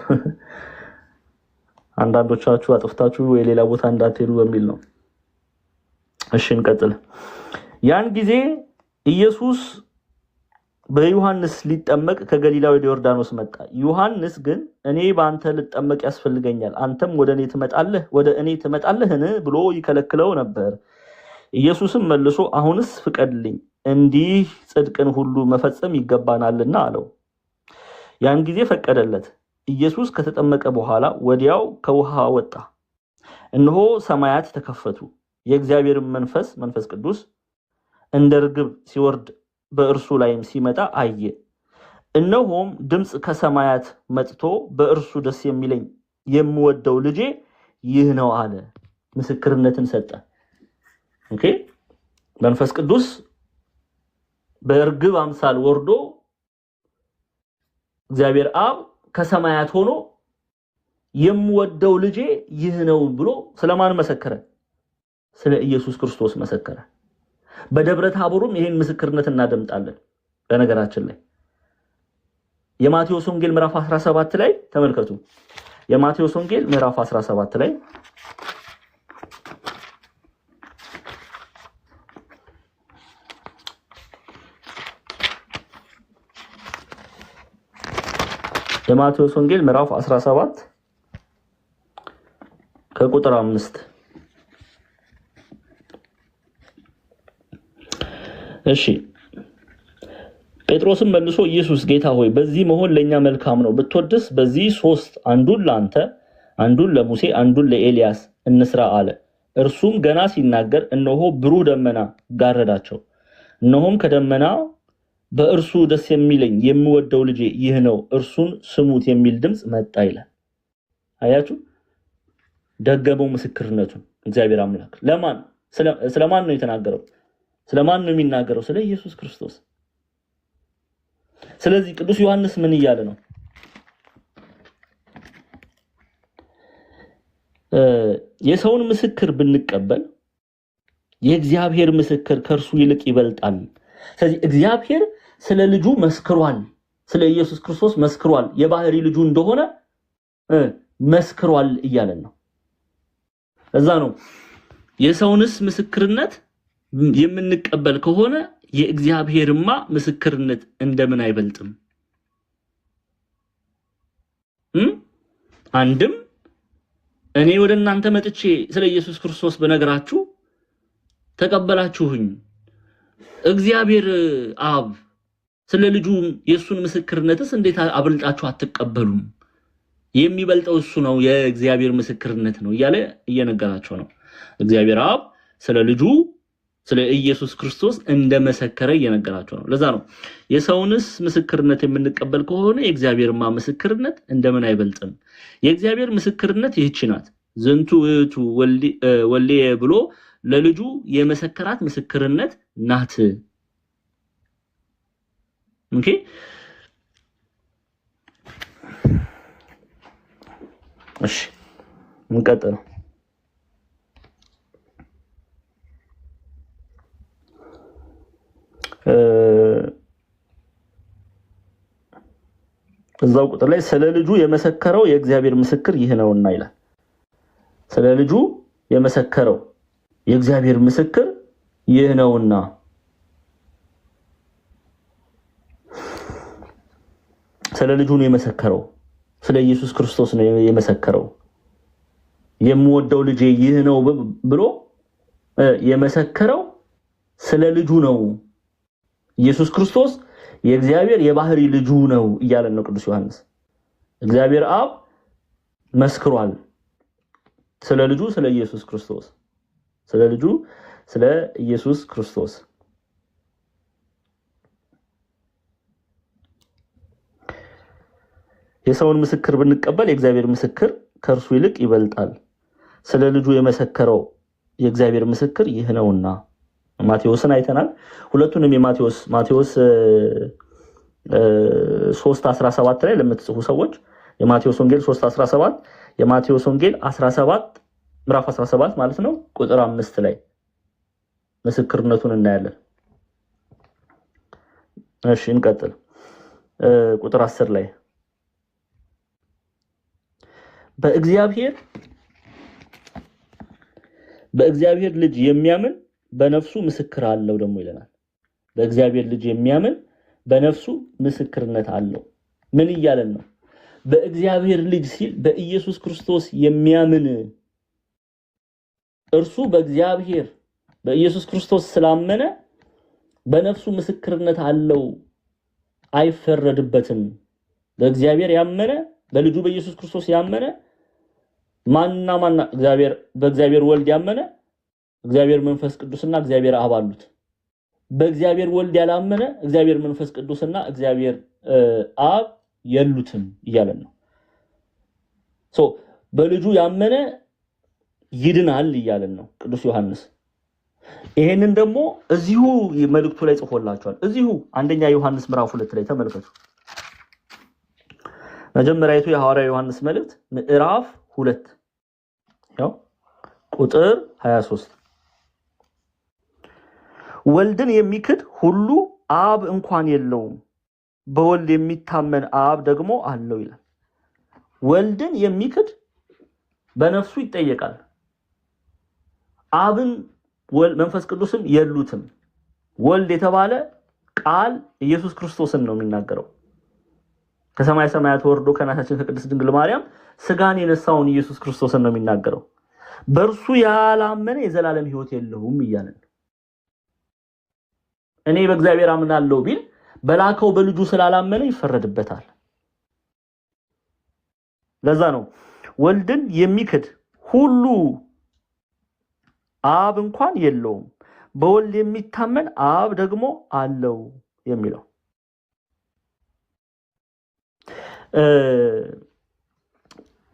አንዳንዶቻችሁ አጥፍታችሁ ወይ ሌላ ቦታ እንዳትሄዱ በሚል ነው። እሺ እንቀጥል። ያን ጊዜ ኢየሱስ በዮሐንስ ሊጠመቅ ከገሊላ ወደ ዮርዳኖስ መጣ። ዮሐንስ ግን እኔ በአንተ ልጠመቅ ያስፈልገኛል፣ አንተም ወደ እኔ ትመጣለህን ብሎ ይከለክለው ነበር። ኢየሱስም መልሶ አሁንስ ፍቀድልኝ፣ እንዲህ ጽድቅን ሁሉ መፈጸም ይገባናልና አለው። ያን ጊዜ ፈቀደለት። ኢየሱስ ከተጠመቀ በኋላ ወዲያው ከውሃ ወጣ። እነሆ ሰማያት ተከፈቱ፣ የእግዚአብሔር መንፈስ ቅዱስ እንደ ርግብ ሲወርድ በእርሱ ላይም ሲመጣ አየ። እነሆም ድምጽ ከሰማያት መጥቶ በእርሱ ደስ የሚለኝ የምወደው ልጄ ይህ ነው አለ። ምስክርነትን ሰጠ። ኦኬ፣ መንፈስ ቅዱስ በእርግብ አምሳል ወርዶ እግዚአብሔር አብ ከሰማያት ሆኖ የምወደው ልጄ ይህ ነው ብሎ ስለማን መሰከረ? ስለ ኢየሱስ ክርስቶስ መሰከረ። በደብረ ታቦርም ይሄን ምስክርነት እናደምጣለን። በነገራችን ላይ የማቴዎስ ወንጌል ምዕራፍ 17 ላይ ተመልከቱ። የማቴዎስ ወንጌል ምዕራፍ 17 ላይ የማቴዎስ ወንጌል ምዕራፍ 17 ከቁጥር 5 እሺ። ጴጥሮስም መልሶ ኢየሱስ ጌታ ሆይ በዚህ መሆን ለኛ መልካም ነው፣ ብትወድስ በዚህ 3 አንዱን ለአንተ፣ አንዱን ለሙሴ፣ አንዱን ለኤልያስ እንስራ አለ። እርሱም ገና ሲናገር እነሆ ብሩህ ደመና ጋረዳቸው። እነሆም ከደመና በእርሱ ደስ የሚለኝ የምወደው ልጄ ይህ ነው እርሱን ስሙት የሚል ድምጽ መጣ ይላል። አያችሁ፣ ደገመው ምስክርነቱን እግዚአብሔር አምላክ። ስለማን ነው የተናገረው? ስለማን ነው የሚናገረው? ስለ ኢየሱስ ክርስቶስ። ስለዚህ ቅዱስ ዮሐንስ ምን እያለ ነው? የሰውን ምስክር ብንቀበል የእግዚአብሔር ምስክር ከእርሱ ይልቅ ይበልጣል። ስለዚህ እግዚአብሔር ስለ ልጁ መስክሯል፣ ስለ ኢየሱስ ክርስቶስ መስክሯል፣ የባህሪ ልጁ እንደሆነ መስክሯል እያለን ነው። እዛ ነው የሰውንስ ምስክርነት የምንቀበል ከሆነ የእግዚአብሔርማ ምስክርነት እንደምን አይበልጥም? አንድም እኔ ወደ እናንተ መጥቼ ስለ ኢየሱስ ክርስቶስ በነገራችሁ ተቀበላችሁኝ፣ እግዚአብሔር አብ ስለ ልጁ የሱን ምስክርነትስ እንዴት አብልጣችሁ አትቀበሉም? የሚበልጠው እሱ ነው፣ የእግዚአብሔር ምስክርነት ነው እያለ እየነገራቸው ነው። እግዚአብሔር አብ ስለ ልጁ ስለ ኢየሱስ ክርስቶስ እንደመሰከረ እየነገራቸው ነው። ለዛ ነው የሰውንስ ምስክርነት የምንቀበል ከሆነ የእግዚአብሔርማ ምስክርነት እንደምን አይበልጥም? የእግዚአብሔር ምስክርነት ይህች ናት፣ ዝንቱ ውእቱ ወልድየ ብሎ ለልጁ የመሰከራት ምስክርነት ናት። ኦኬ እሺ እንቀጥል። እዛው ቁጥር ላይ ስለ ልጁ የመሰከረው የእግዚአብሔር ምስክር ይህ ነውና ይላል። ስለ ልጁ የመሰከረው የእግዚአብሔር ምስክር ይህ ነውና ስለ ልጁ ነው የመሰከረው፣ ስለ ኢየሱስ ክርስቶስ ነው የመሰከረው። የምወደው ልጄ ይህ ነው ብሎ የመሰከረው ስለ ልጁ ነው። ኢየሱስ ክርስቶስ የእግዚአብሔር የባህሪ ልጁ ነው እያለን ነው ቅዱስ ዮሐንስ። እግዚአብሔር አብ መስክሯል ስለ ልጁ ስለ ኢየሱስ ክርስቶስ፣ ስለ ልጁ ስለ ኢየሱስ ክርስቶስ። የሰውን ምስክር ብንቀበል የእግዚአብሔር ምስክር ከእርሱ ይልቅ ይበልጣል። ስለ ልጁ የመሰከረው የእግዚአብሔር ምስክር ይህ ነውና። ማቴዎስን አይተናል። ሁለቱንም የማቴዎስ 3:17 ላይ ለምትጽፉ ሰዎች የማቴዎስ ወንጌል 3:17 የማቴዎስ ወንጌል 17 ምዕራፍ 17 ማለት ነው ቁጥር 5 ላይ ምስክርነቱን እናያለን። እሺ እንቀጥል። ቁጥር 10 ላይ በእግዚአብሔር ልጅ የሚያምን በነፍሱ ምስክር አለው ደግሞ ይለናል። በእግዚአብሔር ልጅ የሚያምን በነፍሱ ምስክርነት አለው። ምን እያለን ነው? በእግዚአብሔር ልጅ ሲል በኢየሱስ ክርስቶስ የሚያምን እርሱ በኢየሱስ ክርስቶስ ስላመነ በነፍሱ ምስክርነት አለው፣ አይፈረድበትም። በእግዚአብሔር ያመነ በልጁ በኢየሱስ ክርስቶስ ያመነ ማንና በእግዚአብሔር ወልድ ያመነ እግዚአብሔር መንፈስ ቅዱስና እግዚአብሔር አብ አሉት። በእግዚአብሔር ወልድ ያላመነ እግዚአብሔር መንፈስ ቅዱስና እግዚአብሔር አብ የሉትም እያለን ነው። በልጁ ያመነ ይድናል እያለን ነው ቅዱስ ዮሐንስ። ይሄንን ደግሞ እዚሁ መልእክቱ ላይ ጽፎላችኋል። እዚሁ አንደኛ ዮሐንስ ምዕራፍ 2 ላይ ተመልከቱ። መጀመሪያቱ የሐዋርያ ዮሐንስ መልእክት ምዕራፍ 2 ያው ቁጥር 23 ወልድን የሚክድ ሁሉ አብ እንኳን የለውም፣ በወልድ የሚታመን አብ ደግሞ አለው ይላል። ወልድን የሚክድ በነፍሱ ይጠየቃል። አብን መንፈስ ቅዱስም የሉትም። ወልድ የተባለ ቃል ኢየሱስ ክርስቶስን ነው የሚናገረው። ከሰማይ ሰማያት ወርዶ ከእናታችን ከቅድስት ድንግል ማርያም ስጋን የነሳውን ኢየሱስ ክርስቶስን ነው የሚናገረው። በእርሱ ያላመነ የዘላለም ሕይወት የለውም እያለ ነው። እኔ በእግዚአብሔር አምናለሁ ቢል በላከው በልጁ ስላላመነ ይፈረድበታል። ለዛ ነው ወልድን የሚክድ ሁሉ አብ እንኳን የለውም፣ በወልድ የሚታመን አብ ደግሞ አለው የሚለው።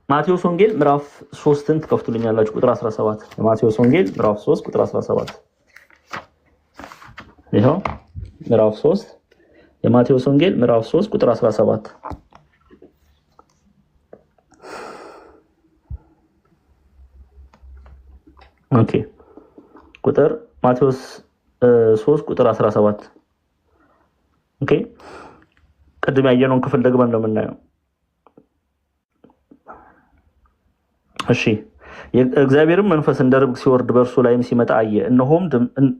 ማቴዎስ ወንጌል ምዕራፍ 3ን ትከፍቱልኛላችሁ ቁጥር 17። ማቴዎስ ወንጌል ምዕራፍ 3 ቁጥር 17 ይሄው ምዕራፍ 3 የማቴዎስ ወንጌል ምዕራፍ 3 ቁጥር 17 ኦኬ ቁጥር ማቴዎስ 3 ቁጥር 17 ኦኬ ቅድም ያየነውን ክፍል ደግመን ነው የምናየው። እሺ የእግዚአብሔርም መንፈስ እንደ ርግብ ሲወርድ በእርሱ ላይም ሲመጣ አየ።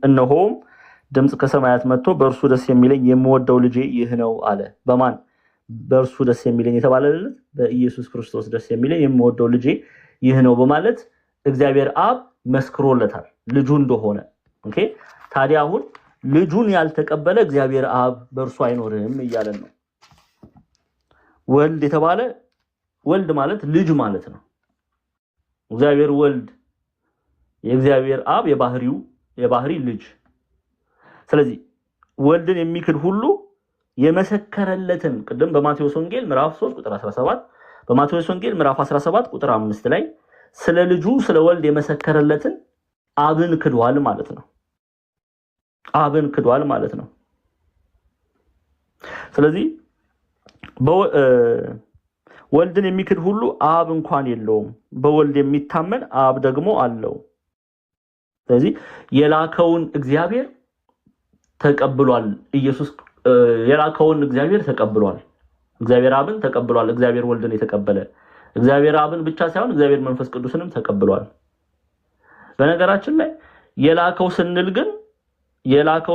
እነሆም ድምፅ ከሰማያት መጥቶ በእርሱ ደስ የሚለኝ የምወደው ልጄ ይህ ነው አለ። በማን? በእርሱ ደስ የሚለኝ የተባለለት በኢየሱስ ክርስቶስ ደስ የሚለኝ የምወደው ልጄ ይህ ነው በማለት እግዚአብሔር አብ መስክሮለታል ልጁ እንደሆነ። ኦኬ ታዲያ አሁን ልጁን ያልተቀበለ እግዚአብሔር አብ በእርሱ አይኖርም እያለን ነው። ወልድ የተባለ ወልድ ማለት ልጅ ማለት ነው። እግዚአብሔር ወልድ የእግዚአብሔር አብ የባህሪ ልጅ። ስለዚህ ወልድን የሚክድ ሁሉ የመሰከረለትን ቅድም በማቴዎስ ወንጌል ምዕራፍ 3 ቁጥር 17 በማቴዎስ ወንጌል ምዕራፍ 17 ቁጥር 5 ላይ ስለ ልጁ ስለ ወልድ የመሰከረለትን አብን ክዷል ማለት ነው። አብን ክዷል ማለት ነው። ስለዚህ ወልድን የሚክድ ሁሉ አብ እንኳን የለውም፣ በወልድ የሚታመን አብ ደግሞ አለው። ስለዚህ የላከውን እግዚአብሔር ተቀብሏል። ኢየሱስ የላከውን እግዚአብሔር ተቀብሏል። እግዚአብሔር አብን ተቀብሏል። እግዚአብሔር ወልድን የተቀበለ እግዚአብሔር አብን ብቻ ሳይሆን እግዚአብሔር መንፈስ ቅዱስንም ተቀብሏል። በነገራችን ላይ የላከው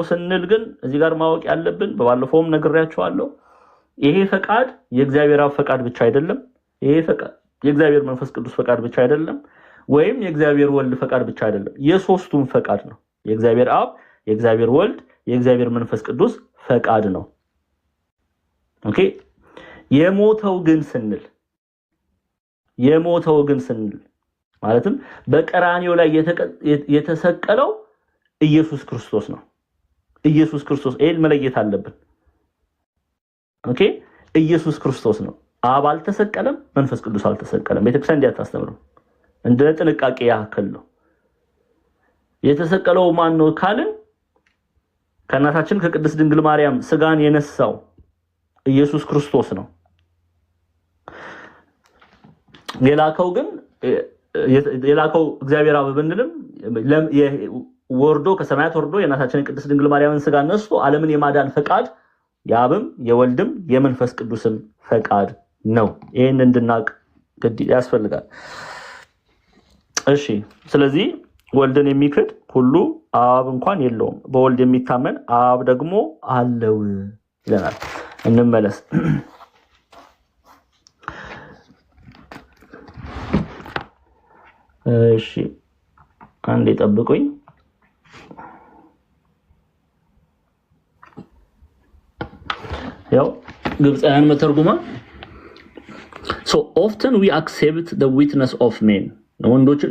ስንል ግን እዚህ ጋር ማወቅ ያለብን በባለፈውም ነግሬያችኋለሁ። ይሄ ፈቃድ የእግዚአብሔር አብ ፈቃድ ብቻ አይደለም። ይሄ ፈቃድ የእግዚአብሔር መንፈስ ቅዱስ ፈቃድ ብቻ አይደለም፣ ወይም የእግዚአብሔር ወልድ ፈቃድ ብቻ አይደለም። የሶስቱም ፈቃድ ነው። የእግዚአብሔር አብ፣ የእግዚአብሔር ወልድ፣ የእግዚአብሔር መንፈስ ቅዱስ ፈቃድ ነው። ኦኬ የሞተው ግን ስንል ማለትም በቀራንዮ ላይ የተሰቀለው ኢየሱስ ክርስቶስ ነው። ኢየሱስ ክርስቶስ ይሄን መለየት አለብን። ኦኬ ኢየሱስ ክርስቶስ ነው። አብ አልተሰቀለም፣ መንፈስ ቅዱስ አልተሰቀለም። ቤተክርስቲያን እንዲያታስተምሩ እንደ ጥንቃቄ ያክል ነው። የተሰቀለው ማን ነው ካልን ከእናታችን ከቅድስት ድንግል ማርያም ስጋን የነሳው ኢየሱስ ክርስቶስ ነው። የላከው እግዚአብሔር አብ ብንልም ከሰማያት ወርዶ የእናታችን ቅድስት ድንግል ማርያምን ስጋ ነስቶ ዓለምን የማዳን ፈቃድ የአብም የወልድም የመንፈስ ቅዱስም ፈቃድ ነው። ይሄን እንድናቅ ግድ ያስፈልጋል። እሺ ስለዚህ ወልድን የሚክድ ሁሉ አብ እንኳን የለውም፣ በወልድ የሚታመን አብ ደግሞ አለው ይለናል። እንመለስ። እሺ አንዴ ጠብቁኝ። ያው ግብፃውያን መተርጉማ so often we accept the witness of men ወንዶች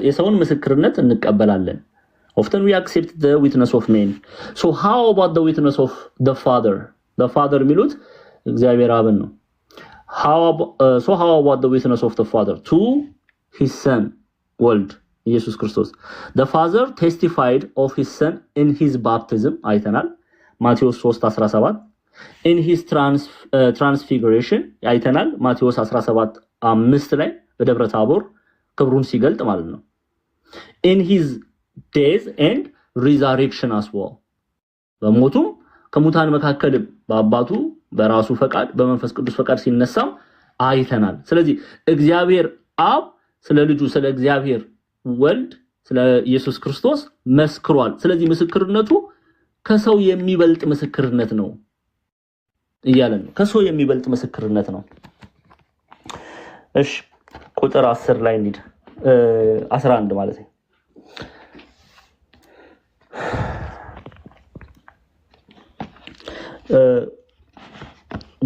የሰውን ምስክርነት እንቀበላለን። often we accept the witness of men, so how about the witness of the father የሚሉት እግዚአብሔር አብን ነው። how about the witness of the father to his son ወልድ ኢየሱስ ክርስቶስ? the father testified of his son in his baptism አይተናል ማቴዎስ 3:17 in his transfiguration አይተናል ማቴዎስ 17:5 ላይ በደብረ ታቦር ክብሩን ሲገልጥ ማለት ነው። in his death and resurrection as well በሞቱም ከሙታን መካከል በአባቱ በራሱ ፈቃድ በመንፈስ ቅዱስ ፈቃድ ሲነሳም አይተናል። ስለዚህ እግዚአብሔር አብ ስለ ልጁ ስለ እግዚአብሔር ወልድ ስለ ኢየሱስ ክርስቶስ መስክሯል። ስለዚህ ምስክርነቱ ከሰው የሚበልጥ ምስክርነት ነው እያለን ነው። ከሰው የሚበልጥ ምስክርነት ነው። እሺ ቁጥር 10 ላይ እንሂድ። 11 ማለት ነው።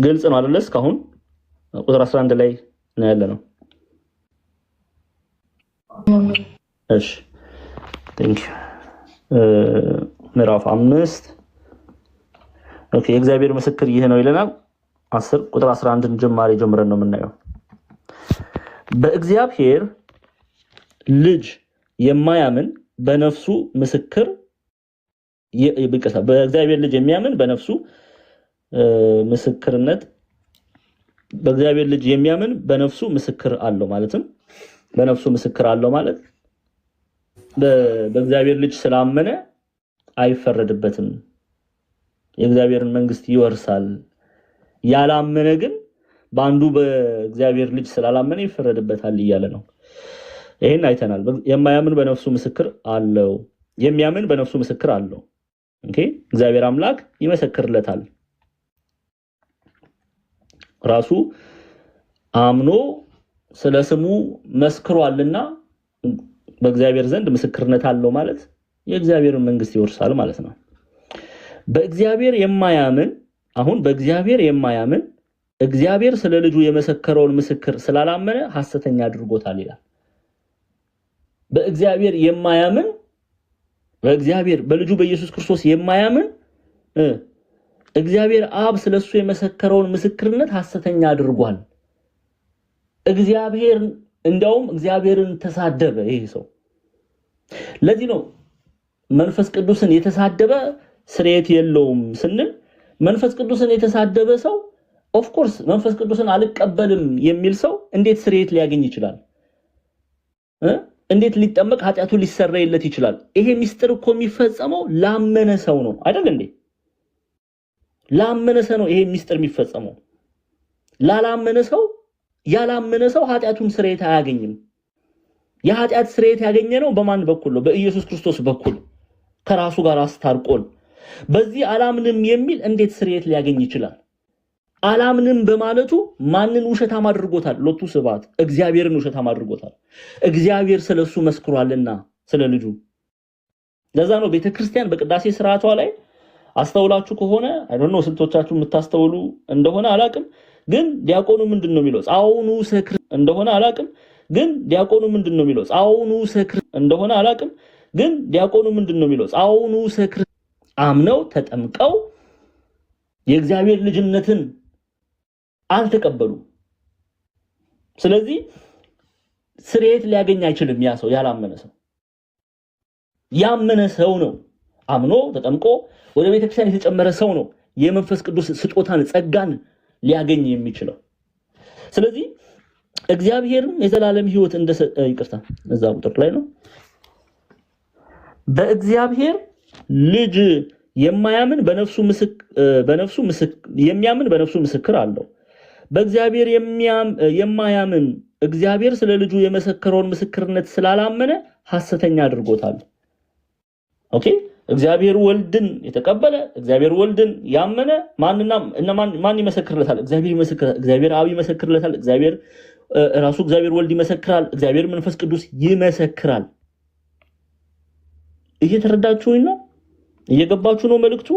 ግልጽ ነው አይደል? እስካሁን ቁጥር 11 ላይ ነው ያለነው። እሺ ቴንክ ዩ። ምዕራፍ 5 ኦኬ የእግዚአብሔር ምስክር ይሄ ነው ይለናል። 10 ቁጥር 11ን ጀማሪ ጀምረን ነው የምናየው። በእግዚአብሔር ልጅ የማያምን በነፍሱ ምስክር በእግዚአብሔር ልጅ የሚያምን በነፍሱ ምስክርነት በእግዚአብሔር ልጅ የሚያምን በነፍሱ ምስክር አለው ማለትም በነፍሱ ምስክር አለው ማለት በእግዚአብሔር ልጅ ስላመነ አይፈረድበትም የእግዚአብሔርን መንግስት ይወርሳል ያላመነ ግን ባንዱ በእግዚአብሔር ልጅ ስላላመነ ይፈረድበታል እያለ ነው ይሄን አይተናል የማያምን በነፍሱ ምስክር አለው የሚያምን በነፍሱ ምስክር አለው ኦኬ እግዚአብሔር አምላክ ይመሰክርለታል ራሱ አምኖ ስለስሙ መስክሯልና በእግዚአብሔር ዘንድ ምስክርነት አለው ማለት የእግዚአብሔርን መንግስት ይወርሳል ማለት ነው በእግዚአብሔር የማያምን አሁን በእግዚአብሔር የማያምን እግዚአብሔር ስለ ልጁ የመሰከረውን ምስክር ስላላመነ ሐሰተኛ አድርጎታል ይላል በእግዚአብሔር የማያምን በእግዚአብሔር በልጁ በኢየሱስ ክርስቶስ የማያምን እግዚአብሔር አብ ስለሱ የመሰከረውን ምስክርነት ሐሰተኛ አድርጓል እግዚአብሔር እንደውም እግዚአብሔርን ተሳደበ ይሄ ሰው ለዚህ ነው መንፈስ ቅዱስን የተሳደበ ስርየት የለውም ስንል መንፈስ ቅዱስን የተሳደበ ሰው ኦፍ ኮርስ መንፈስ ቅዱስን አልቀበልም የሚል ሰው እንዴት ስርየት ሊያገኝ ይችላል እንዴት ሊጠመቅ ኃጢያቱ ሊሰረይለት ይችላል ይሄ ሚስጥር እኮ የሚፈጸመው ላመነ ሰው ነው አይደል እንዴ ላመነ ሰው ነው ይሄ ሚስጥር የሚፈጸመው ላላመነ ሰው ያላመነ ሰው ኃጢያቱን ስርየት አያገኝም የኃጢያት ስርየት ያገኘነው በማን በኩል ነው በኢየሱስ ክርስቶስ በኩል ከራሱ ጋር አስታርቆን በዚህ አላምንም የሚል እንዴት ስርየት ሊያገኝ ይችላል አላምንም በማለቱ ማንን ውሸታም አድርጎታል ሎቱ ስባት እግዚአብሔርን ውሸታም አድርጎታል እግዚአብሔር ስለሱ መስክሯልና ስለ ልጁ ለዛ ነው ቤተክርስቲያን በቅዳሴ ስርዓቷ ላይ አስተውላችሁ ከሆነ አይ ዶንት ኖ ስንቶቻችሁ የምታስተውሉ እንደሆነ አላቅም ግን ዲያቆኑ ምንድነው የሚለው ጻውኑ ሰክር እንደሆነ አላቅም ግን ዲያቆኑ ምንድነው የሚለው ጻውኑ ሰክር እንደሆነ አላቅም ግን ዲያቆኑ ምንድነው የሚለው ጻውኑ ሰክር አምነው ተጠምቀው የእግዚአብሔር ልጅነትን አልተቀበሉ ስለዚህ ስርየት ሊያገኝ አይችልም ያ ሰው ያላመነ ሰው ያመነ ሰው ነው አምኖ ተጠምቆ ወደ ቤተክርስቲያን የተጨመረ ሰው ነው የመንፈስ ቅዱስ ስጦታን ጸጋን ሊያገኝ የሚችለው ስለዚህ እግዚአብሔርም የዘላለም ሕይወት እንደሰጠ ይቅርታ እዛ ቁጥር ላይ ነው በእግዚአብሔር ልጅ የማያምን በነፍሱ ምስክር አለው በእግዚአብሔር የማያምን እግዚአብሔር ስለ ልጁ የመሰከረውን ምስክርነት ስላላመነ ሐሰተኛ አድርጎታል ኦኬ እግዚአብሔር ወልድን የተቀበለ እግዚአብሔር ወልድን ያመነ ማን ይመሰክርለታል እግዚአብሔር አብ ይመሰክርለታል እግዚአብሔር ራሱ እግዚአብሔር ወልድ ይመሰክራል እግዚአብሔር መንፈስ ቅዱስ ይመሰክራል እየተረዳችሁኝ ነው እየገባችሁ ነው መልእክቱ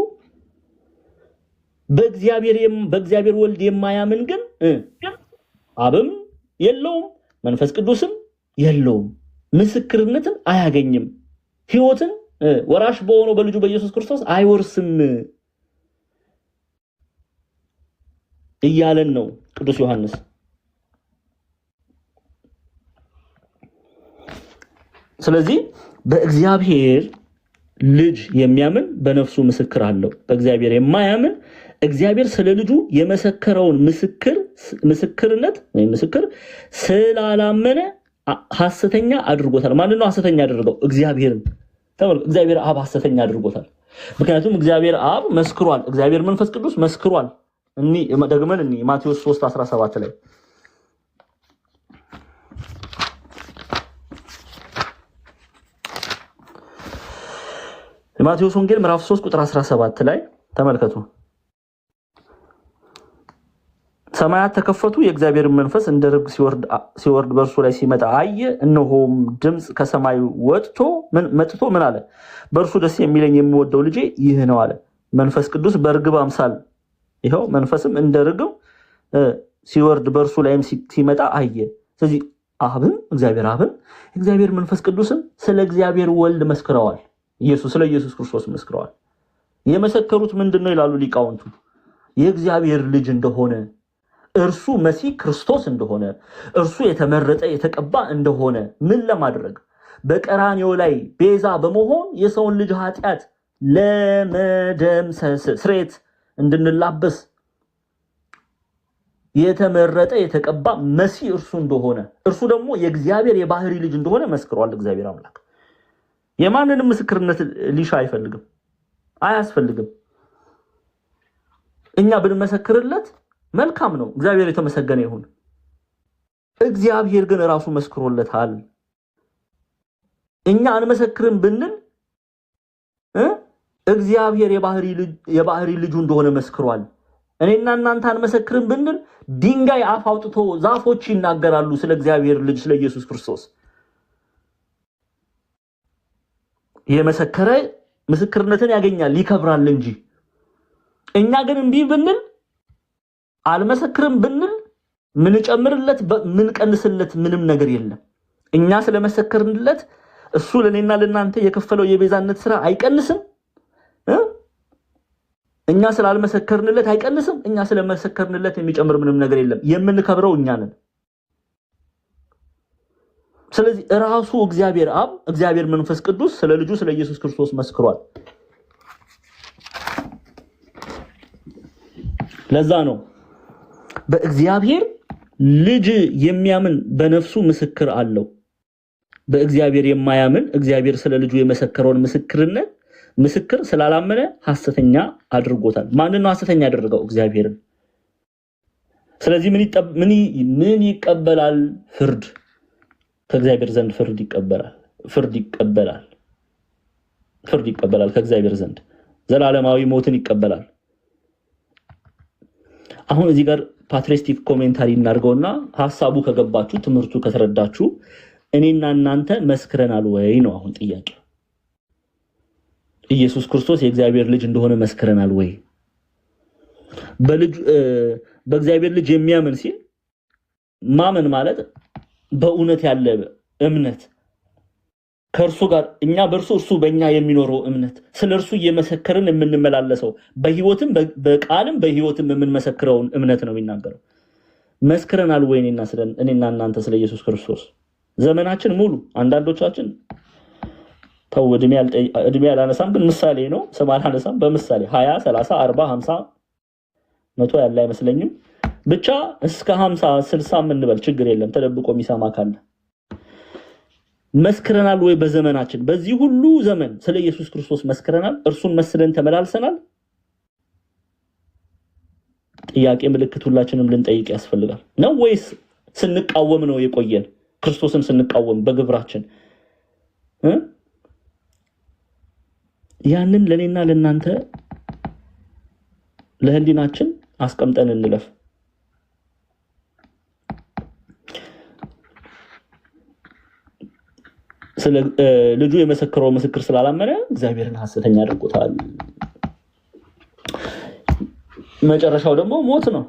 በእግዚአብሔር ወልድ የማያምን ግን አብም የለውም መንፈስ ቅዱስም የለውም ምስክርነትን አያገኝም ሕይወትን ወራሽ በሆነው በልጁ በኢየሱስ ክርስቶስ አይወርስም እያለን ነው ቅዱስ ዮሐንስ ስለዚህ በእግዚአብሔር ልጅ የሚያምን በነፍሱ ምስክር አለው በእግዚአብሔር የማያምን እግዚአብሔር ስለ ልጁ የመሰከረውን ምስክርነት ወይ ምስክር ስላላመነ ሐሰተኛ አድርጎታል ማን ነው ሐሰተኛ ያደረገው እግዚአብሔርን ተመልከቱ እግዚአብሔር አብ ሐሰተኛ አድርጎታል ምክንያቱም እግዚአብሔር አብ መስክሯል እግዚአብሔር መንፈስ ቅዱስ መስክሯል ደግመን ማቴዎስ 3:17 ላይ ማቴዎስ ወንጌል ምዕራፍ 3 ቁጥር 17 ላይ ተመልከቱ ሰማያት ተከፈቱ የእግዚአብሔር መንፈስ እንደ ርግብ ሲወርድ በእርሱ ላይ ሲመጣ አየ እነሆም ድምጽ ከሰማይ መጥቶ ምን አለ በእርሱ ደስ የሚለኝ የምወደው ልጄ ይህ ነው አለ መንፈስ ቅዱስ በርግብ አምሳል ይሄው መንፈስም እንደ ርግብ ሲወርድ በእርሱ ላይም ሲመጣ አየ ስለዚህ እግዚአብሔር መንፈስ ቅዱስም ስለ እግዚአብሔር ወልድ መስክረዋል ስለ ኢየሱስ ክርስቶስ መስክረዋል የመሰከሩት ምንድነው ይላሉ ሊቃውንቱ የእግዚአብሔር ልጅ እንደሆነ እርሱ መሲህ ክርስቶስ እንደሆነ እርሱ የተመረጠ የተቀባ እንደሆነ ምን ለማድረግ በቀራንዮ ላይ ቤዛ በመሆን የሰውን ልጅ ኃጢያት ለመደምሰስ ስሬት እንድንላበስ የተመረጠ የተቀባ መሲህ እርሱ እንደሆነ እርሱ ደግሞ የእግዚአብሔር የባህሪ ልጅ እንደሆነ መስክሯል። እግዚአብሔር አምላክ የማንንም ምስክርነት ሊሻ አይፈልግም፣ አያስፈልግም። እኛ ብንመሰክርለት መልካም ነው፣ እግዚአብሔር የተመሰገነ ይሁን። እግዚአብሔር ግን ራሱ መስክሮለታል። እኛ አንመሰክርም ብንል እግዚአብሔር የባህሪ ልጁ እንደሆነ መስክሯል። እኔና እናንተ አንመሰክርም ብንል ድንጋይ አፍ አውጥቶ ዛፎች ይናገራሉ ስለ እግዚአብሔር ልጅ ስለ ኢየሱስ ክርስቶስ። የመሰከረ ምስክርነትን ያገኛል ይከብራል እንጂ። እኛ ግን እንቢ ብንል አልመሰክርም ብንል ምን ጨምርለት ምን ቀንስለት ምንም ነገር የለም። እኛ ስለመሰከርንለት እሱ ለኔና ለናንተ የከፈለው የቤዛነት ስራ አይቀንስም። እኛ ስላልመሰከርንለት አይቀንስም። እኛ ስለመሰከርንለት የሚጨምር ምንም ነገር የለም። የምንከብረው እኛ ነን። ስለዚህ ራሱ እግዚአብሔር አብ እግዚአብሔር መንፈስ ቅዱስ ስለ ልጁ ስለ ኢየሱስ ክርስቶስ መስክሯል። ለዛ ነው በእግዚአብሔር ልጅ የሚያምን በነፍሱ ምስክር አለው። በእግዚአብሔር የማያምን እግዚአብሔር ስለ ልጁ የመሰከረውን ምስክር ስላላመነ ሐሰተኛ አድርጎታል። ማንን ነው ሐሰተኛ ያደረገው? እግዚአብሔርን። ስለዚህ ምን ይቀበላል? ፍርድ። ከእግዚአብሔር ዘንድ ፍርድ ይቀበላል ከእግዚአብሔር ዘንድ ዘላለማዊ ሞትን ይቀበላል። አሁን እዚህ ጋር ፓትሪስቲክ ኮሜንታሪ እናድርገውና ሐሳቡ ከገባችሁ ትምህርቱ ከተረዳችሁ እኔና እናንተ መስክረናል ወይ ነው አሁን ጥያቄ። ኢየሱስ ክርስቶስ የእግዚአብሔር ልጅ እንደሆነ መስክረናል ወይ? በእግዚአብሔር ልጅ የሚያምን ሲል ማመን ማለት በእውነት ያለ እምነት ከእርሱ ጋር እኛ በእርሱ እርሱ በእኛ የሚኖረው እምነት ስለርሱ እየመሰከርን የምንመላለሰው በህይወትም በቃልም በህይወትም የምንመሰክረውን እምነት ነው የሚናገረው። መስክረናል ወይ እኔና እናንተ ስለ ኢየሱስ ክርስቶስ? ዘመናችን ሙሉ አንዳንዶቻችን ተው እድሜ አላነሳም፣ ግን ምሳሌ ነው ስም አላነሳም። በምሳሌ 20 30 40 50 100 ያለ አይመስለኝም። ብቻ እስከ 50 60 እንበል ችግር የለም። ተደብቆ የሚሰማ ካለ መስክረናል ወይ? በዘመናችን በዚህ ሁሉ ዘመን ስለ ኢየሱስ ክርስቶስ መስክረናል? እርሱን መስለን ተመላልሰናል? ጥያቄ ምልክት ሁላችንም ልንጠይቅ ያስፈልጋል። ነው ወይስ ስንቃወም ነው የቆየን? ክርስቶስን ስንቃወም በግብራችን ያንን ለኔና ለናንተ ለህሊናችን አስቀምጠን እንለፍ። ስለ ልጁ የመሰከረው ምስክር ስላላመነ እግዚአብሔርን ሐሰተኛ አድርጎታል። መጨረሻው ደግሞ ሞት ነው።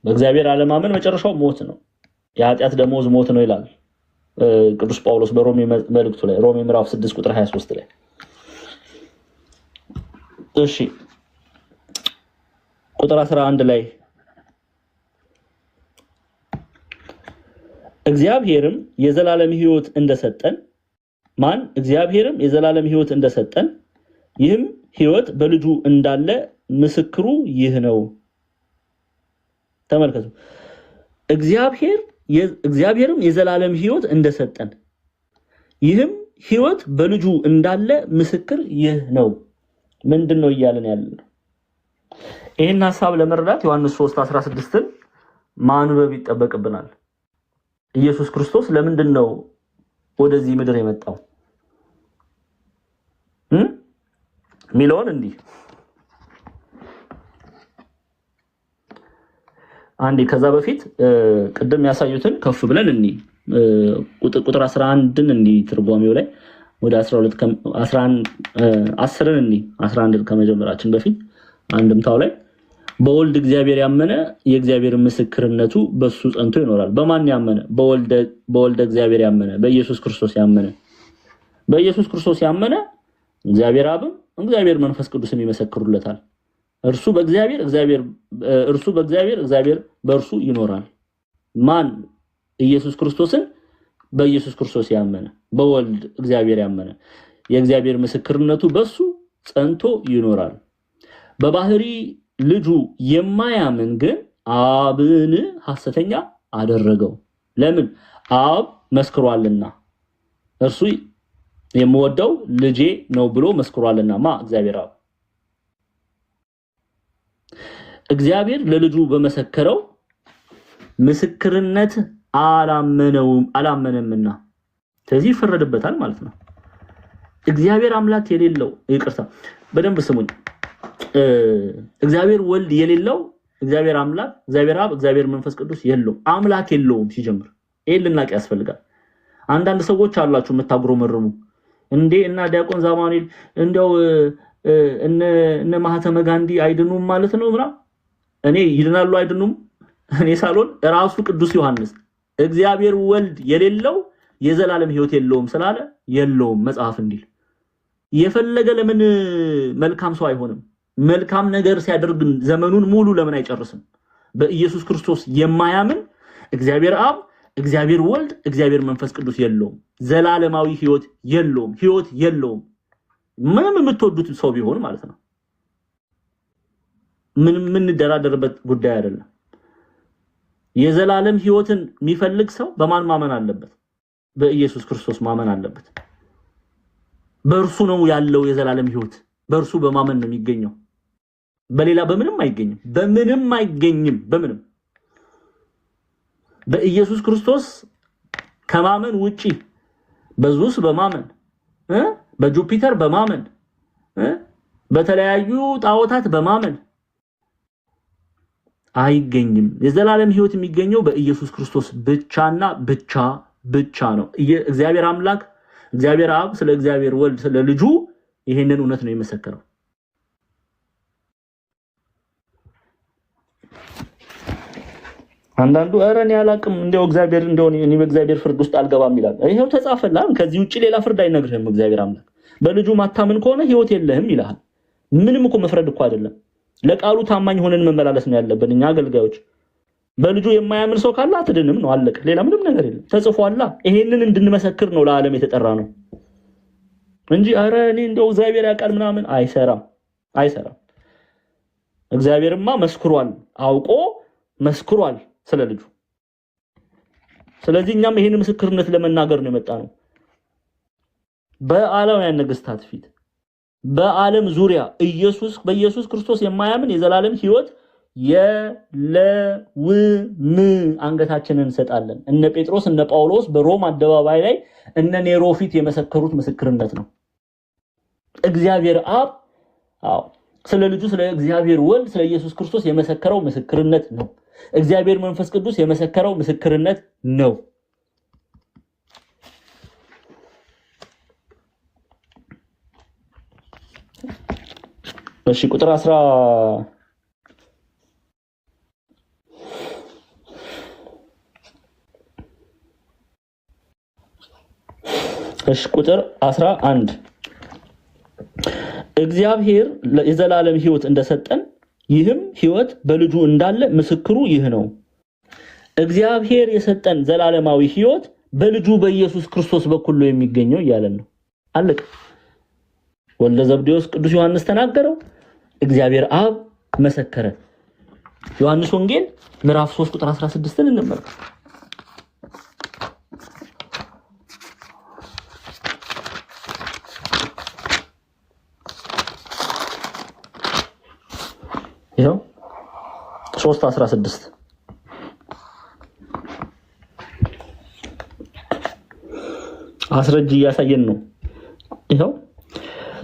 በእግዚአብሔር አለማመን መጨረሻው ሞት ነው። የኃጢአት ደሞዝ ሞት ነው ይላል ቅዱስ ጳውሎስ በሮሜ መልእክቱ ላይ ሮሜ ምዕራፍ 6 ቁጥር 23 ላይ። እሺ ቁጥር 11 ላይ እግዚአብሔርም የዘላለም ሕይወት እንደሰጠን እግዚአብሔርም የዘላለም ሕይወት እንደሰጠን ይህም ሕይወት በልጁ እንዳለ ምስክሩ ይህ ነው። ተመልከቱ። እግዚአብሔርም የዘላለም ሕይወት እንደሰጠን ይህም ሕይወት በልጁ እንዳለ ምስክር ይህ ነው። ምንድነው እያለን ያለው? ይሄን ሐሳብ ለመረዳት ዮሐንስ 3:16ን ማንበብ ይጠበቅብናል። ኢየሱስ ክርስቶስ ለምንድነው ወደዚህ ምድር የመጣው ሚለውን እንዲህ አንዴ ከዛ በፊት ቅድም ያሳዩትን ከፍ ብለን ቁጥር 11ን ትርጓሜው ላይ ወደ 12 10ን 11 ከመጀመራችን በፊት አንድምታው ላይ በወልድ እግዚአብሔር ያመነ የእግዚአብሔር ምስክርነቱ በሱ ጸንቶ ይኖራል። በማን ያመነ? በወልድ እግዚአብሔር ያመነ፣ በኢየሱስ ክርስቶስ ያመነ። በኢየሱስ ክርስቶስ ያመነ እግዚአብሔር አብም እግዚአብሔር መንፈስ ቅዱስም ይመሰክሩለታል። እርሱ በእግዚአብሔር እግዚአብሔር በእርሱ ይኖራል። ማን? ኢየሱስ ክርስቶስን በኢየሱስ ክርስቶስ ያመነ፣ በወልድ እግዚአብሔር ያመነ የእግዚአብሔር ምስክርነቱ በሱ ጸንቶ ይኖራል። በባህሪ ልጁ የማያምን ግን አብን ሐሰተኛ አደረገው። ለምን? አብ መስክሯልና እርሱ የምወደው ልጄ ነው ብሎ መስክሯልና። እግዚአብሔር አብ እግዚአብሔር ለልጁ በመሰከረው ምስክርነት አላመነምና ስለዚህ ይፈረድበታል ማለት ነው። እግዚአብሔር አምላክ የሌለው ይቅርታ፣ በደንብ ስሙኝ። እግዚአብሔር ወልድ የሌለው እግዚአብሔር አምላክ፣ እግዚአብሔር አብ፣ እግዚአብሔር መንፈስ ቅዱስ የለው አምላክ የለውም። ሲጀምር ይሄን ልናቅ ያስፈልጋል። አንዳንድ ሰዎች አላችሁ የምታጉረመርሙ እንዴ እና ዲያቆን ዛማኑኤል እንደው እነ ማህተመ ጋንዲ አይድኑም ማለት ነው ምራ እኔ ይድናሉ አይድኑም እኔ ሳልሆን ራሱ ቅዱስ ዮሐንስ እግዚአብሔር ወልድ የሌለው የዘላለም ሕይወት የለውም ስላለ የለውም መጽሐፍ እንዲል የፈለገ ለምን መልካም ሰው አይሆንም? መልካም ነገር ሲያደርግ ዘመኑን ሙሉ ለምን አይጨርስም? በኢየሱስ ክርስቶስ የማያምን እግዚአብሔር አብ፣ እግዚአብሔር ወልድ፣ እግዚአብሔር መንፈስ ቅዱስ የለውም። ዘላለማዊ ሕይወት የለውም። ሕይወት የለውም። ምንም የምትወዱት ሰው ቢሆን ማለት ነው። ምንም የምንደራደርበት ጉዳይ አይደለም። የዘላለም ሕይወትን የሚፈልግ ሰው በማን ማመን አለበት? በኢየሱስ ክርስቶስ ማመን አለበት። በእርሱ ነው ያለው የዘላለም ሕይወት። በእርሱ በማመን ነው የሚገኘው። በሌላ በምንም አይገኝም። በምንም አይገኝም። በምንም በኢየሱስ ክርስቶስ ከማመን ውጪ በዙስ በማመን በጁፒተር በማመን በተለያዩ ጣዖታት በማመን አይገኝም። የዘላለም ሕይወት የሚገኘው በኢየሱስ ክርስቶስ ብቻና ብቻ ነው። እግዚአብሔር አምላክ እግዚአብሔር አብ ስለ እግዚአብሔር ወልድ ስለ ልጁ ይሄንን እውነት ነው የመሰከረው። አንዳንዱ አረን ያላቅም እንደው እግዚአብሔር እንደሆነ እኔ በእግዚአብሔር ፍርድ ውስጥ አልገባም ይላል። ይሄው ተጻፈላል። ከዚህ ውጪ ሌላ ፍርድ አይነግርህም። እግዚአብሔር አምላክ በልጁ ማታምን ከሆነ ሕይወት የለህም ይላል። ምንም እኮ መፍረድ እኮ አይደለም። ለቃሉ ታማኝ ሆነን መመላለስ ነው ያለብን እኛ አገልጋዮች። በልጁ የማያምን ሰው ካለ አትድንም ነው አለቀ። ሌላ ምንም ነገር የለም። ተጽፏላ። ይሄንን እንድንመሰክር ነው ለዓለም የተጠራ ነው እንጂ አረ እኔ እንደው እግዚአብሔር ያውቃል ምናምን አይሰራም። እግዚአብሔርማ መስክሯል፣ አውቆ መስክሯል ስለ ልጁ። ስለዚህ እኛም ይሄን ምስክርነት ለመናገር ነው የመጣ ነው። በዓለማውያን ነገስታት ፊት በዓለም ዙሪያ በኢየሱስ ክርስቶስ የማያምን የዘላለም ሕይወት የለውም። አንገታችንን እንሰጣለን። እነ ጴጥሮስ እነ ጳውሎስ በሮም አደባባይ ላይ እነ ኔሮ ፊት የመሰከሩት ምስክርነት ነው። እግዚአብሔር አብ ስለ ልጁ ስለ እግዚአብሔር ወልድ ስለ ኢየሱስ ክርስቶስ የመሰከረው ምስክርነት ነው። እግዚአብሔር መንፈስ ቅዱስ የመሰከረው ምስክርነት ነው። እሺ ቁጥር 11 እግዚአብሔር የዘላለም ሕይወት እንደሰጠን ይህም ሕይወት በልጁ እንዳለ ምስክሩ ይህ ነው። እግዚአብሔር የሰጠን ዘላለማዊ ሕይወት በልጁ በኢየሱስ ክርስቶስ በኩል ነው የሚገኘው እያለን ነው። አለቀ። ወልደ ዘብዴዎስ ቅዱስ ዮሐንስ ተናገረው፣ እግዚአብሔር አብ መሰከረ። ዮሐንስ ወንጌል ምዕራፍ 3 ቁጥር 16ን እንመልከት። ይሄው 3:16 አስረጅ እያሳየን ነው። ይሄው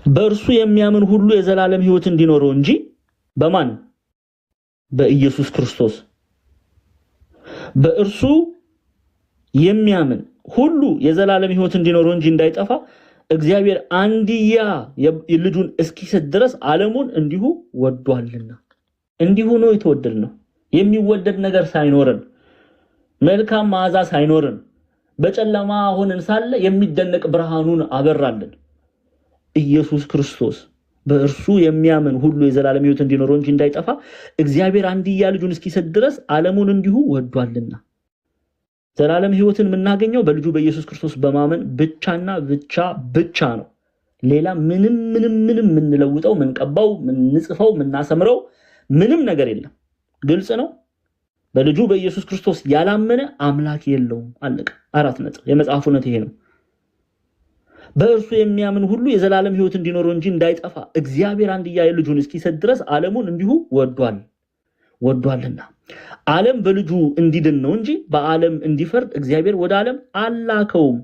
በእርሱ የሚያምን ሁሉ የዘላለም ሕይወት እንዲኖረው እንጂ በማን? በኢየሱስ ክርስቶስ። በእርሱ የሚያምን ሁሉ የዘላለም ሕይወት እንዲኖረው እንጂ እንዳይጠፋ እግዚአብሔር አንድያ ልጁን እስኪሰጥ ድረስ ዓለሙን እንዲሁ ወዷልና። እንዲሁ ነው የተወደድነው። የሚወደድ ነገር ሳይኖርን መልካም መዓዛ ሳይኖርን በጨለማ ሆነን ሳለ የሚደነቅ ብርሃኑን አበራልን። ኢየሱስ ክርስቶስ በእርሱ የሚያምን ሁሉ የዘላለም ሕይወት እንዲኖረው እንጂ እንዳይጠፋ እግዚአብሔር አንድያ ልጁን እስኪሰጥ ድረስ ዓለሙን እንዲሁ ወዷልና። ዘላለም ሕይወትን የምናገኘው በልጁ በኢየሱስ ክርስቶስ በማመን ብቻና ብቻ ነው። ሌላ ምንም ምንለውጠው ምንቀባው ምንጽፈው ምናሰምረው ምንም ነገር የለም። ግልጽ ነው። በልጁ በኢየሱስ ክርስቶስ ያላመነ አምላክ የለውም። አለቀ። 4 ነጥብ። የመጽሐፉ እውነት ይሄ ነው። በእርሱ የሚያምን ሁሉ የዘላለም ሕይወት እንዲኖረው እንጂ እንዳይጠፋ እግዚአብሔር አንድያ ልጁን እስኪሰጥ ድረስ ዓለሙን እንዲሁ ወዷልና። ዓለም በልጁ እንዲድን ነው እንጂ በዓለም እንዲፈርድ እግዚአብሔር ወደ ዓለም አላከውም።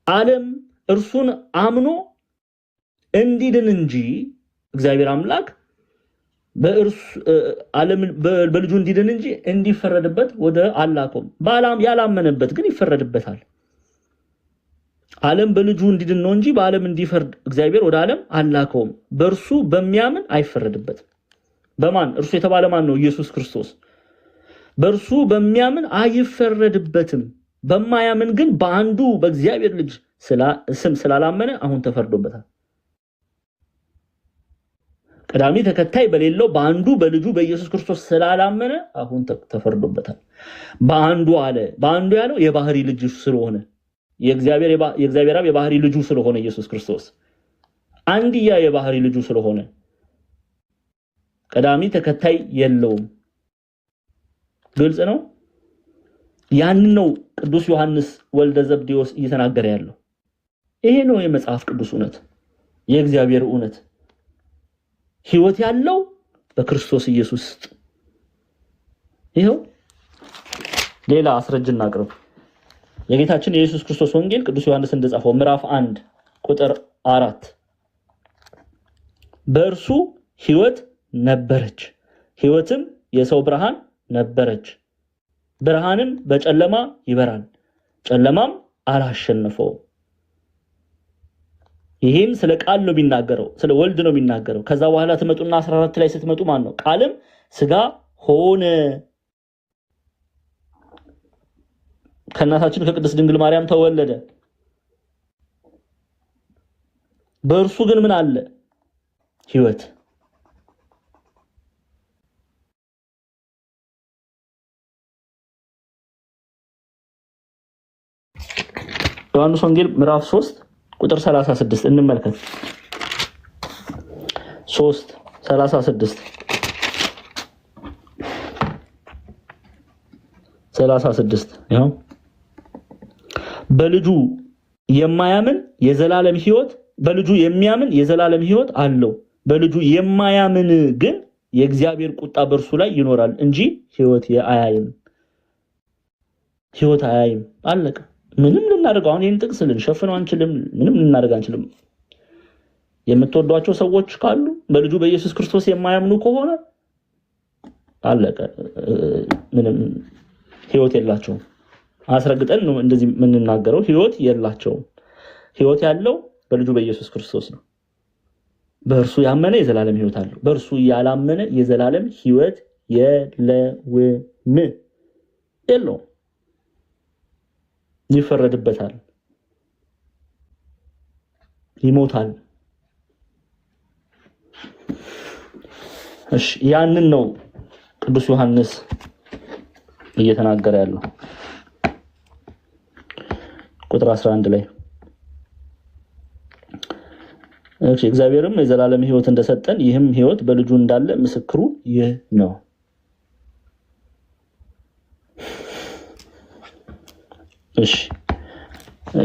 ዓለም እርሱን አምኖ እንዲድን እንጂ እግዚአብሔር አምላክ በልጁ እንዲድን እንጂ እንዲፈረድበት ወደ አላከውም። ያላመነበት ግን ይፈረድበታል። ዓለም በልጁ እንዲድን ነው እንጂ በዓለም እንዲፈርድ እግዚአብሔር ወደ ዓለም አላከውም። በእርሱ በሚያምን አይፈረድበትም። በማን? እርሱ የተባለ ማን ነው? ኢየሱስ ክርስቶስ። በእርሱ በሚያምን አይፈረድበትም። በማያምን ግን በአንዱ በእግዚአብሔር ልጅ ስም ስላላመነ አሁን ተፈርዶበታል። ቀዳሚ ተከታይ በሌለው በአንዱ በልጁ በኢየሱስ ክርስቶስ ስላላመነ አሁን ተፈርዶበታል። በአንዱ ያለው የባህሪ ልጅ ስለሆነ የእግዚአብሔር አብ የባህሪ ልጁ ስለሆነ ኢየሱስ ክርስቶስ አንድያ የባህሪ ልጁ ስለሆነ ቀዳሚ ተከታይ የለውም። ግልጽ ነው። ያን ነው ቅዱስ ዮሐንስ ወልደ ዘብዴዎስ እየተናገረ ያለው። ይሄ ነው የመጽሐፍ ቅዱስ እውነት፣ የእግዚአብሔር እውነት። ሕይወት ያለው በክርስቶስ ኢየሱስ ውስጥ። ይሄው ሌላ አስረጅና አቅርብ። የጌታችን የኢየሱስ ክርስቶስ ወንጌል ቅዱስ ዮሐንስ እንደጻፈው ምዕራፍ 1 ቁጥር 4 በእርሱ ሕይወት ነበረች፣ ሕይወትም የሰው ብርሃን ነበረች። ብርሃንም በጨለማ ይበራል፣ ጨለማም አላሸነፈውም። ይሄን ስለ ቃል ነው የሚናገረው፣ ስለ ወልድ ነው የሚናገረው። ከዛ በኋላ ትመጡና 14 ላይ ስትመጡ ማን ነው? ቃልም ስጋ ሆነ፣ ከእናታችን ከቅድስት ድንግል ማርያም ተወለደ። በእርሱ ግን ምን አለ? ሕይወት። ዮሐንስ ወንጌል ምዕራፍ 3 ቁጥር 36 እንመልከት። 36 ያው በልጁ የሚያምን የዘላለም ሕይወት አለው። በልጁ የማያምን ግን የእግዚአብሔር ቁጣ በእርሱ ላይ ይኖራል እንጂ ሕይወት አያይም። አለቀ። ምንም ልናደርገው አሁን ይሄን ጥቅስ ልንሸፍነው አንችልም። ምንም ልናደርግ አንችልም። የምትወዷቸው ሰዎች ካሉ በልጁ በኢየሱስ ክርስቶስ የማያምኑ ከሆነ አለቀ። ምንም ሕይወት የላቸውም። አስረግጠን ነው እንደዚህ የምንናገረው። ሕይወት የላቸውም። ሕይወት ያለው በልጁ በኢየሱስ ክርስቶስ ነው። በእርሱ ያመነ የዘላለም ሕይወት አለው። በእርሱ ያላመነ የዘላለም ሕይወት የለውም። ይፈረድበታል፣ ይሞታል። እሺ፣ ያንን ነው ቅዱስ ዮሐንስ እየተናገረ ያለው ቁጥር 11 ላይ። እሺ፣ እግዚአብሔርም የዘላለም ሕይወት እንደሰጠን ይህም ሕይወት በልጁ እንዳለ ምስክሩ ይህ ነው። እሺ፣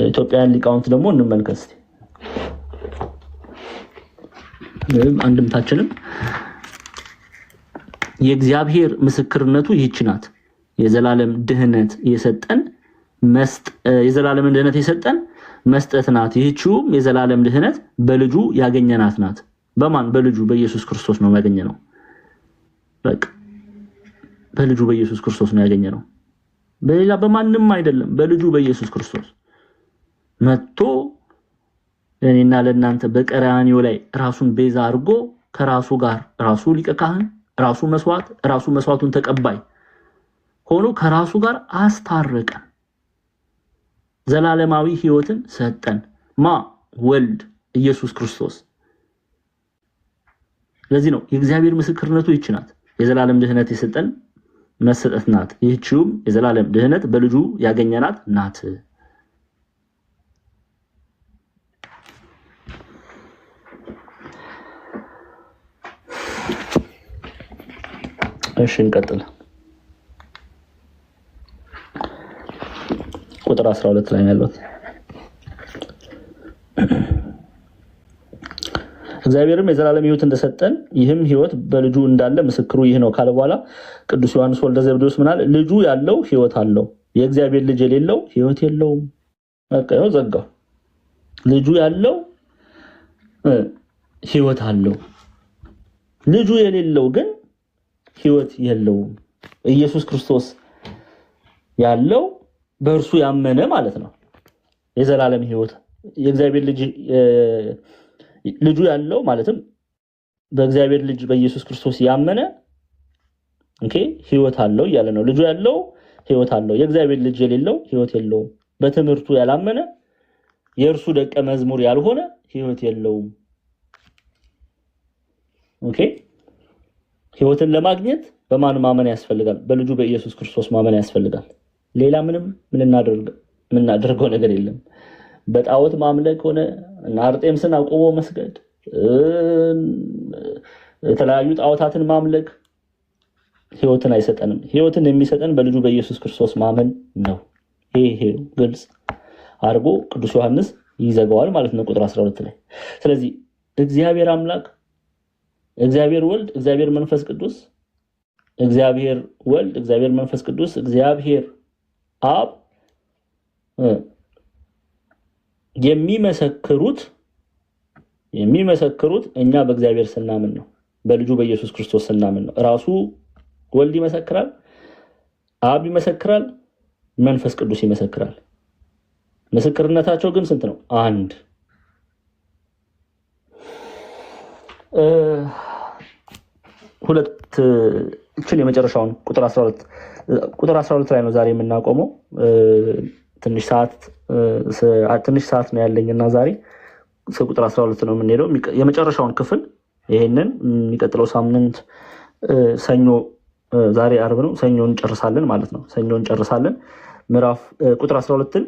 ኢትዮጵያን ሊቃውንት ደግሞ እንመልከት እስቲ። አንድምታችንም የእግዚአብሔር ምስክርነቱ ይህች ናት፣ የዘላለም ድህነት የሰጠን መስጠት ናት። ይህችውም የዘላለም ድህነት በልጁ ያገኘናት ናት። በማን? በልጁ በኢየሱስ ክርስቶስ ነው ያገኘነው። በቃ በልጁ በኢየሱስ ክርስቶስ ነው ያገኘነው፣ በሌላ በማንም አይደለም። በልጁ በኢየሱስ ክርስቶስ መጥቶ ለእኔና ለእናንተ በቀራንዮ ላይ ራሱን ቤዛ አድርጎ ከራሱ ጋር ራሱ ሊቀ ካህን፣ ራሱ መስዋዕቱን ተቀባይ ሆኖ ከራሱ ጋር አስታረቀን። ዘላለማዊ ሕይወትን ሰጠን። ወልድ ኢየሱስ ክርስቶስ። ለዚህ ነው የእግዚአብሔር ምስክርነቱ ይህች ናት፣ የዘላለም ድህነት የሰጠን መሰጠት ናት። ይህችውም የዘላለም ድህነት በልጁ ያገኘናት ናት። እሺ እንቀጥል። ቁጥር 12 ላይ ያለው እግዚአብሔርም የዘላለም ሕይወት እንደሰጠን ይህም ሕይወት በልጁ እንዳለ ምስክሩ ይህ ነው ካለ በኋላ ቅዱስ ዮሐንስ ወልደ ዘብዴዎስ ምናል ልጁ ያለው ሕይወት አለው፣ የእግዚአብሔር ልጅ የሌለው ሕይወት የለውም። በቃ ነው ዘጋው። ልጁ ያለው ሕይወት አለው፣ ልጁ የሌለው ግን ሕይወት የለውም። ኢየሱስ ክርስቶስ ያለው በእርሱ ያመነ ማለት ነው የዘላለም ሕይወት የእግዚአብሔር ልጁ ያለው ማለትም በእግዚአብሔር ልጅ በኢየሱስ ክርስቶስ ያመነ ሕይወት አለው እያለ ነው። ልጁ ያለው ሕይወት አለው፣ የእግዚአብሔር ልጅ የሌለው ሕይወት የለውም። በትምህርቱ ያላመነ የእርሱ ደቀ መዝሙር ያልሆነ ሕይወት የለውም። ሕይወትን ለማግኘት በማን ማመን ያስፈልጋል? በልጁ በኢየሱስ ክርስቶስ ማመን ያስፈልጋል። ሌላ ምንም የምናደርገው ነገር የለም። በጣዖት ማምለክ ሆነ እና አርጤምስን አቆሞ መስገድ፣ የተለያዩ ጣዖታትን ማምለክ ሕይወትን አይሰጠንም። ሕይወትን የሚሰጠን በልጁ በኢየሱስ ክርስቶስ ማመን ነው። ይሄ ግልጽ አድርጎ ቅዱስ ዮሐንስ ይዘጋዋል ማለት ነው ቁጥር 12 ላይ። ስለዚህ እግዚአብሔር አምላክ፣ እግዚአብሔር ወልድ፣ እግዚአብሔር መንፈስ ቅዱስ፣ እግዚአብሔር ወልድ፣ እግዚአብሔር መንፈስ ቅዱስ፣ እግዚአብሔር አብ የሚመሰክሩት እኛ በእግዚአብሔር ስናምን ነው፣ በልጁ በኢየሱስ ክርስቶስ ስናምን ነው። ራሱ ወልድ ይመሰክራል፣ አብ ይመሰክራል፣ መንፈስ ቅዱስ ይመሰክራል። ምስክርነታቸው ግን ስንት ነው? አንድ። ሁለት እችን የመጨረሻውን ቁጥር 12 ላይ ነው ዛሬ የምናቆመው። ትንሽ ሰዓት ነው ያለኝና ዛሬ ቁጥር 12 ነው የምንሄደው። የመጨረሻውን ክፍል ይሄንን የሚቀጥለው ሳምንት ሰኞ፣ ዛሬ አርብ ነው፣ ሰኞ እንጨርሳለን ማለት ነው። ሰኞ እንጨርሳለን። ምዕራፍ ቁጥር 12ን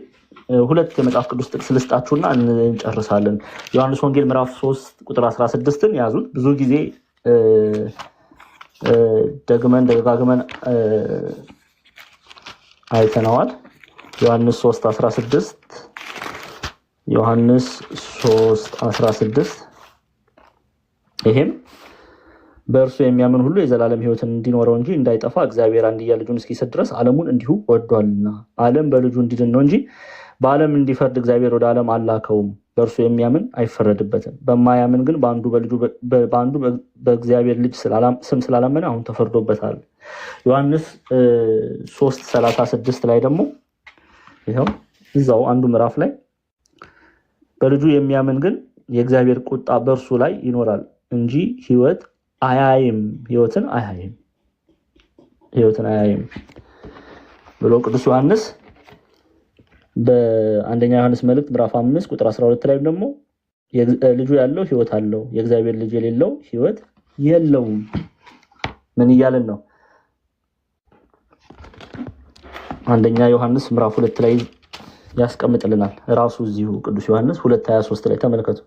ሁለት የመጽሐፍ ቅዱስ ጥቅስ ልስጣችሁና እንጨርሳለን። ዮሐንስ ወንጌል ምዕራፍ 3 ቁጥር 16ን ያዙት። ብዙ ጊዜ ደጋግመን አይተነዋል። ዮሐንስ 3:16 ይሄም በእርሱ የሚያምን ሁሉ የዘላለም ሕይወትን እንዲኖረው እንጂ እንዳይጠፋ እግዚአብሔር አንድያ ልጁን እስኪሰጥ ድረስ ዓለሙን እንዲሁ ወዷልና። ዓለም በልጁ እንዲድን ነው እንጂ በዓለም እንዲፈርድ እግዚአብሔር ወደ ዓለም አላከውም። በእርሱ የሚያምን አይፈረድበትም። በማያምን ግን በአንዱ በእግዚአብሔር ልጅ ስም ስላላመነ አሁን ተፈርዶበታል። ዮሐንስ 3:36 ላይ ደግሞ ይኸው እዛው አንዱ ምዕራፍ ላይ በልጁ የሚያምን ግን የእግዚአብሔር ቁጣ በእርሱ ላይ ይኖራል እንጂ ሕይወትን አያይም ብሎ ቅዱስ ዮሐንስ በአንደኛ ዮሐንስ መልእክት ምዕራፍ 5 ቁጥር 12 ላይ ደግሞ ልጁ ያለው ሕይወት አለው፣ የእግዚአብሔር ልጅ የሌለው ሕይወት የለውም። ምን እያለን ነው? አንደኛ ዮሐንስ ምዕራፍ 2 ላይ ያስቀምጥልናል። ራሱ እዚሁ ቅዱስ ዮሐንስ 2:23 ላይ ተመልከቱ።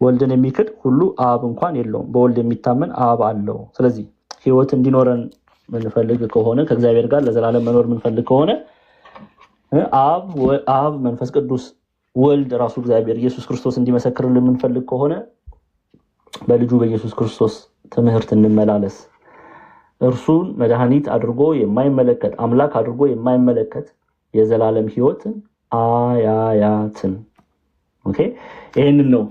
ወልድን የሚክድ ሁሉ አብ እንኳን የለውም፣ በወልድ የሚታመን አብ አለው። ስለዚህ ሕይወት እንዲኖረን ምንፈልግ ከሆነ ከእግዚአብሔር ጋር ለዘላለም መኖር ምንፈልግ ከሆነ አብ መንፈስ ቅዱስ ወልድ ራሱ እግዚአብሔር ኢየሱስ ክርስቶስ እንዲመሰክርልን ምንፈልግ ከሆነ በልጁ በኢየሱስ ክርስቶስ ትምህርት እንመላለስ። እርሱን መድኃኒት አድርጎ የማይመለከት አምላክ አድርጎ የማይመለከት የዘላለም ሕይወትን አያያትን። ይህንን ነው